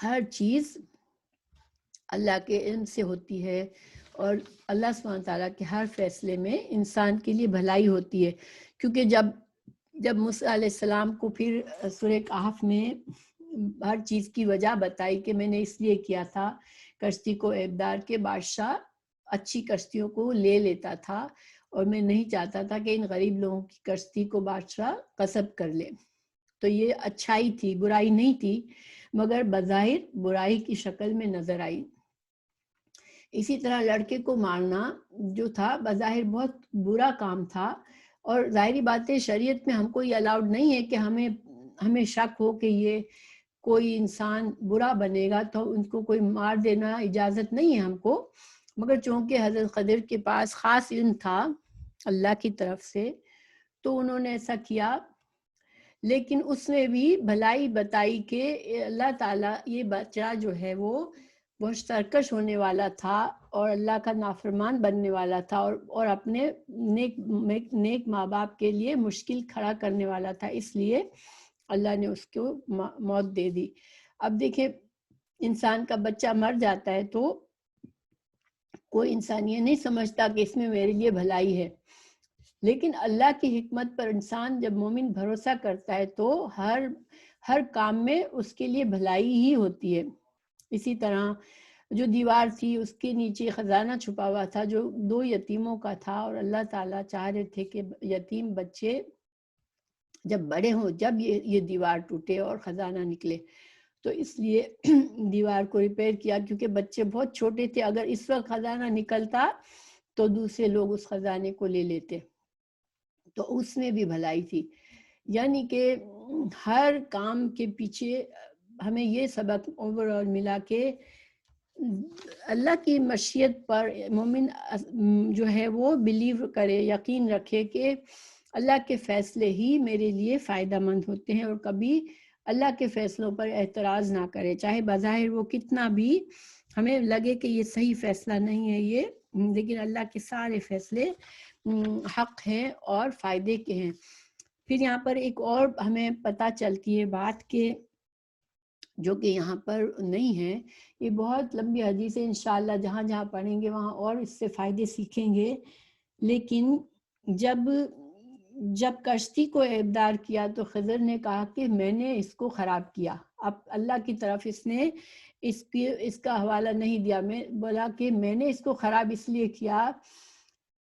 ہر چیز اللہ کے علم سے ہوتی ہے اور اللہ سبحانہ تعالیٰ کے ہر فیصلے میں انسان کے لیے بھلائی ہوتی ہے. کیونکہ جب موسیٰ علیہ السلام کو پھر سورہ کہف میں ہر چیز کی وجہ بتائی کہ میں نے اس لیے کیا تھا، کشتی کو عیبدار کے بادشاہ اچھی کشتیوں کو لے لیتا تھا اور میں نہیں چاہتا تھا کہ ان غریب لوگوں کی کشتی کو بادشاہ غصب کر لے. تو یہ اچھائی تھی، برائی نہیں تھی، مگر بظاہر برائی کی شکل میں نظر آئی. اسی طرح لڑکے کو مارنا جو تھا بظاہر بہت برا کام تھا، اور ظاہری باتیں شریعت میں ہم کو یہ الاؤڈ نہیں ہے کہ ہمیں شک ہو کہ یہ کوئی انسان برا بنے گا تو ان کو کوئی مار دینا اجازت نہیں ہے ہم کو. مگر چونکہ حضرت خضر کے پاس خاص علم تھا اللہ کی طرف سے تو انہوں نے ایسا کیا، لیکن اس میں بھی بھلائی بتائی کہ اللہ تعالیٰ یہ بچہ جو ہے وہ بہت سرکش ہونے والا تھا اور اللہ کا نافرمان بننے والا تھا اور اپنے نیک ماں باپ کے لیے مشکل کھڑا کرنے والا تھا، اس لیے اللہ نے اس کو موت دے دی. اب دیکھیں انسان کا بچہ مر جاتا ہے تو کوئی انسان یہ نہیں سمجھتا کہ اس میں میرے لیے بھلائی ہے، لیکن اللہ کی حکمت پر انسان جب مومن بھروسہ کرتا ہے تو ہر کام میں اس کے لیے بھلائی ہی ہوتی ہے. اسی طرح جو دیوار تھی اس کے نیچے خزانہ چھپا ہوا تھا جو 2 یتیموں کا تھا، اور اللہ تعالیٰ چاہ رہے تھے کہ یتیم بچے جب بڑے ہوں جب یہ دیوار ٹوٹے اور خزانہ نکلے، تو اس لیے دیوار کو ریپیئر کیا کیونکہ بچے بہت چھوٹے تھے. اگر اس وقت خزانہ نکلتا تو دوسرے لوگ اس خزانے کو لے لیتے، تو اس میں بھی بھلائی تھی. یعنی کہ ہر کام کے پیچھے ہمیں یہ سبق اوور آل ملا کہ اللہ کی مشیت پر مومن جو ہے وہ بلیو کرے، یقین رکھے کہ اللہ کے فیصلے ہی میرے لیے فائدہ مند ہوتے ہیں، اور کبھی اللہ کے فیصلوں پر اعتراض نہ کرے، چاہے بظاہر وہ کتنا بھی ہمیں لگے کہ یہ صحیح فیصلہ نہیں ہے یہ، لیکن اللہ کے سارے فیصلے حق ہیں اور فائدے کے ہیں. پھر یہاں پر ایک اور ہمیں پتہ چلتی ہے بات کہ جو کہ یہاں پر نہیں ہے، یہ بہت لمبی حدیث ہے، انشاءاللہ جہاں جہاں پڑھیں گے وہاں اور اس سے فائدے سیکھیں گے. لیکن جب کشتی کو عیبدار کیا تو خضر نے کہا کہ میں نے اس کو خراب کیا. اب اللہ کی طرف اس نے اس کا حوالہ نہیں دیا، میں بولا کہ میں نے اس کو خراب اس لیے کیا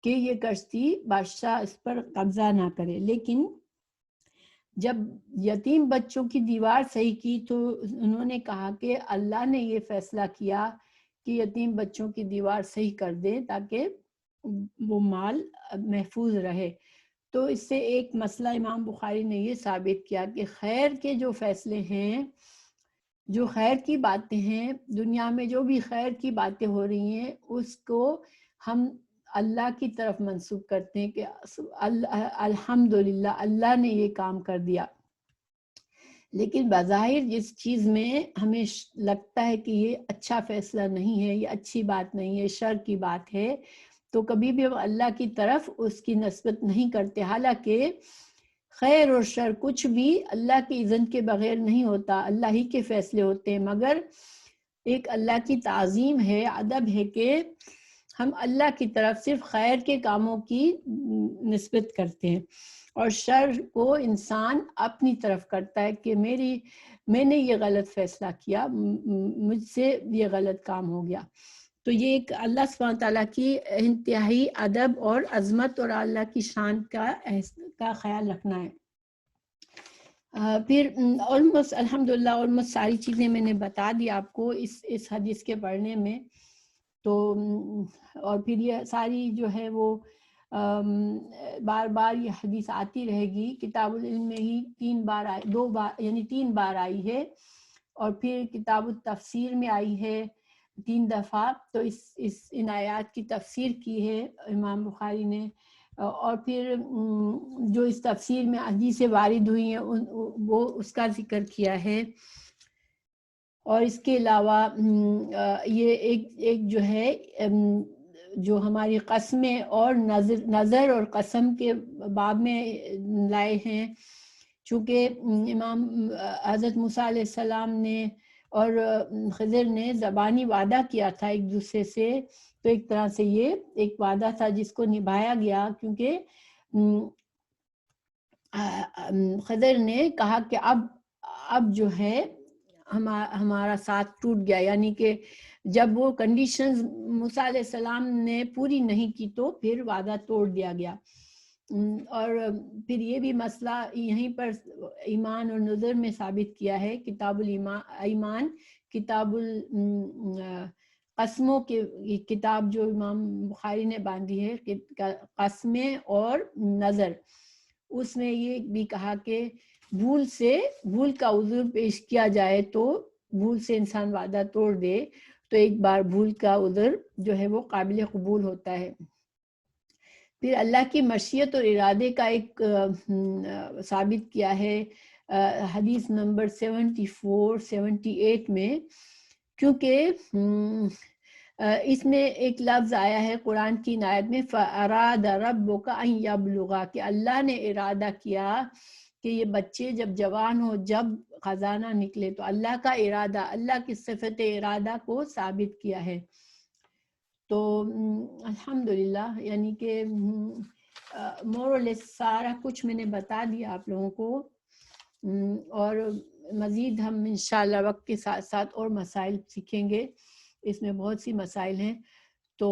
کہ یہ کشتی بادشاہ اس پر قبضہ نہ کرے. لیکن جب یتیم بچوں کی دیوار صحیح کی تو انہوں نے کہا کہ اللہ نے یہ فیصلہ کیا کہ یتیم بچوں کی دیوار صحیح کر دیں تاکہ وہ مال محفوظ رہے. تو اس سے ایک مسئلہ امام بخاری نے یہ ثابت کیا کہ خیر کے جو فیصلے ہیں جو خیر کی باتیں ہیں دنیا میں، جو بھی خیر کی باتیں ہو رہی ہیں اس کو ہم اللہ کی طرف منسوب کرتے ہیں کہ الحمدللہ اللہ نے یہ کام کر دیا. لیکن بظاہر جس چیز میں ہمیں لگتا ہے کہ یہ اچھا فیصلہ نہیں ہے، یہ اچھی بات نہیں ہے، شر کی بات ہے، تو کبھی بھی ہم اللہ کی طرف اس کی نسبت نہیں کرتے. حالانکہ خیر اور شر کچھ بھی اللہ کی اذن کے بغیر نہیں ہوتا، اللہ ہی کے فیصلے ہوتے ہیں. مگر ایک اللہ کی تعظیم ہے، ادب ہے کہ ہم اللہ کی طرف صرف خیر کے کاموں کی نسبت کرتے ہیں، اور شر کو انسان اپنی طرف کرتا ہے کہ میں نے یہ غلط فیصلہ کیا، مجھ سے یہ غلط کام ہو گیا. تو یہ ایک اللہ سبحانہ تعالیٰ کی انتہائی ادب اور عظمت اور اللہ کی شان کا خیال رکھنا ہے. پھر آلموسٹ الحمدللہ آلموسٹ ساری چیزیں میں نے بتا دی آپ کو اس حدیث کے پڑھنے میں. تو اور پھر یہ ساری جو ہے وہ بار بار یہ حدیث آتی رہے گی. کتاب العلم میں ہی 3 بار آئی ہے، اور پھر کتاب التفسیر میں آئی ہے 3 دفعہ. تو ان آیات کی تفسیر کی ہے امام بخاری نے، اور پھر جو اس تفسیر میں حدیثیں وارد ہوئی ہیں وہ اس کا ذکر کیا ہے. اور اس کے علاوہ یہ ایک جو ہے جو ہماری قسمیں اور نظر اور قسم کے باب میں لائے ہیں. چونکہ امام حضرت موسیٰ علیہ السلام نے اور خضر نے زبانی وعدہ کیا تھا ایک دوسرے سے، تو ایک طرح سے یہ ایک وعدہ تھا جس کو نبھایا گیا، کیونکہ خضر نے کہا کہ اب جو ہے ہمارا ساتھ ٹوٹ گیا، یعنی کہ جب وہ کنڈیشنز موسیٰ علیہ السلام نے پوری نہیں کی تو پھر وعدہ توڑ دیا گیا. اور پھر یہ بھی مسئلہ یہیں پر ایمان اور نذر میں ثابت کیا ہے. کتاب ایمان کتاب قسموں کی کتاب جو امام بخاری نے باندھی ہے، قسمیں اور نظر، اس میں یہ بھی کہا کہ بھول کا عذر پیش کیا جائے تو بھول سے انسان وعدہ توڑ دے تو ایک بار بھول کا عذر جو ہے وہ قابل قبول ہوتا ہے. پھر اللہ کی مشیت اور ارادے کا ایک ثابت کیا ہے حدیث نمبر 74-78 میں، کیونکہ اس میں ایک لفظ آیا ہے قرآن کی آیت میں فَأَرَادَ رَبُّكَ أَن يَبْلُغَا، کہ اللہ نے ارادہ کیا کہ یہ بچے جب جوان ہو، جب خزانہ نکلے، تو اللہ کا ارادہ، اللہ کی صفت ارادہ کو ثابت کیا ہے. تو الحمدللہ یعنی کہ مورلیس سارا کچھ میں نے بتا دیا آپ لوگوں کو، اور مزید ہم انشاءاللہ وقت کے ساتھ ساتھ اور مسائل سیکھیں گے. اس میں بہت سی مسائل ہیں، تو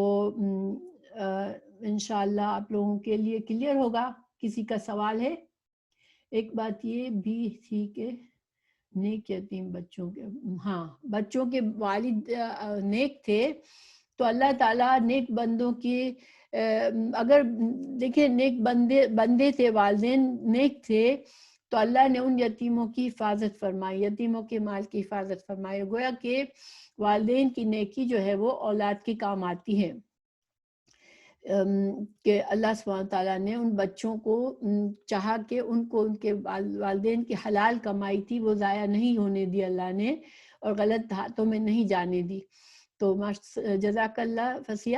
انشاءاللہ آپ لوگوں کے لیے کلیئر ہوگا. کسی کا سوال ہے؟ ایک بات یہ بھی تھی کہ نیک یتیم بچوں کے، ہاں بچوں کے والد نیک تھے تو اللہ تعالیٰ نیک بندوں کی اگر دیکھیں نیک بندے تھے، والدین نیک تھے، تو اللہ نے ان یتیموں کی حفاظت فرمائی، یتیموں کے مال کی حفاظت فرمائی. گویا کہ والدین کی نیکی جو ہے وہ اولاد کے کام آتی ہے، کہ اللہ سبحانہ تعالیٰ نے ان بچوں کو چاہا کہ ان کو ان کے والدین کی حلال کمائی تھی وہ ضائع نہیں ہونے دی اللہ نے، اور غلط ہاتھوں میں نہیں جانے دی. تو جزاک اللہ فصیح.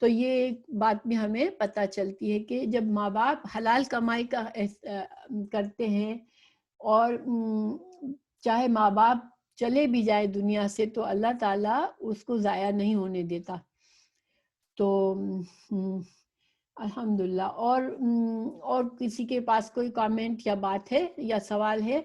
تو یہ ایک بات بھی ہمیں پتہ چلتی ہے کہ جب ماں باپ حلال کمائی کا کرتے ہیں، اور چاہے ماں باپ چلے بھی جائے دنیا سے، تو اللہ تعالیٰ اس کو ضائع نہیں ہونے دیتا. تو الحمدللہ. اور کسی کے پاس کوئی کامنٹ یا بات ہے یا سوال ہے؟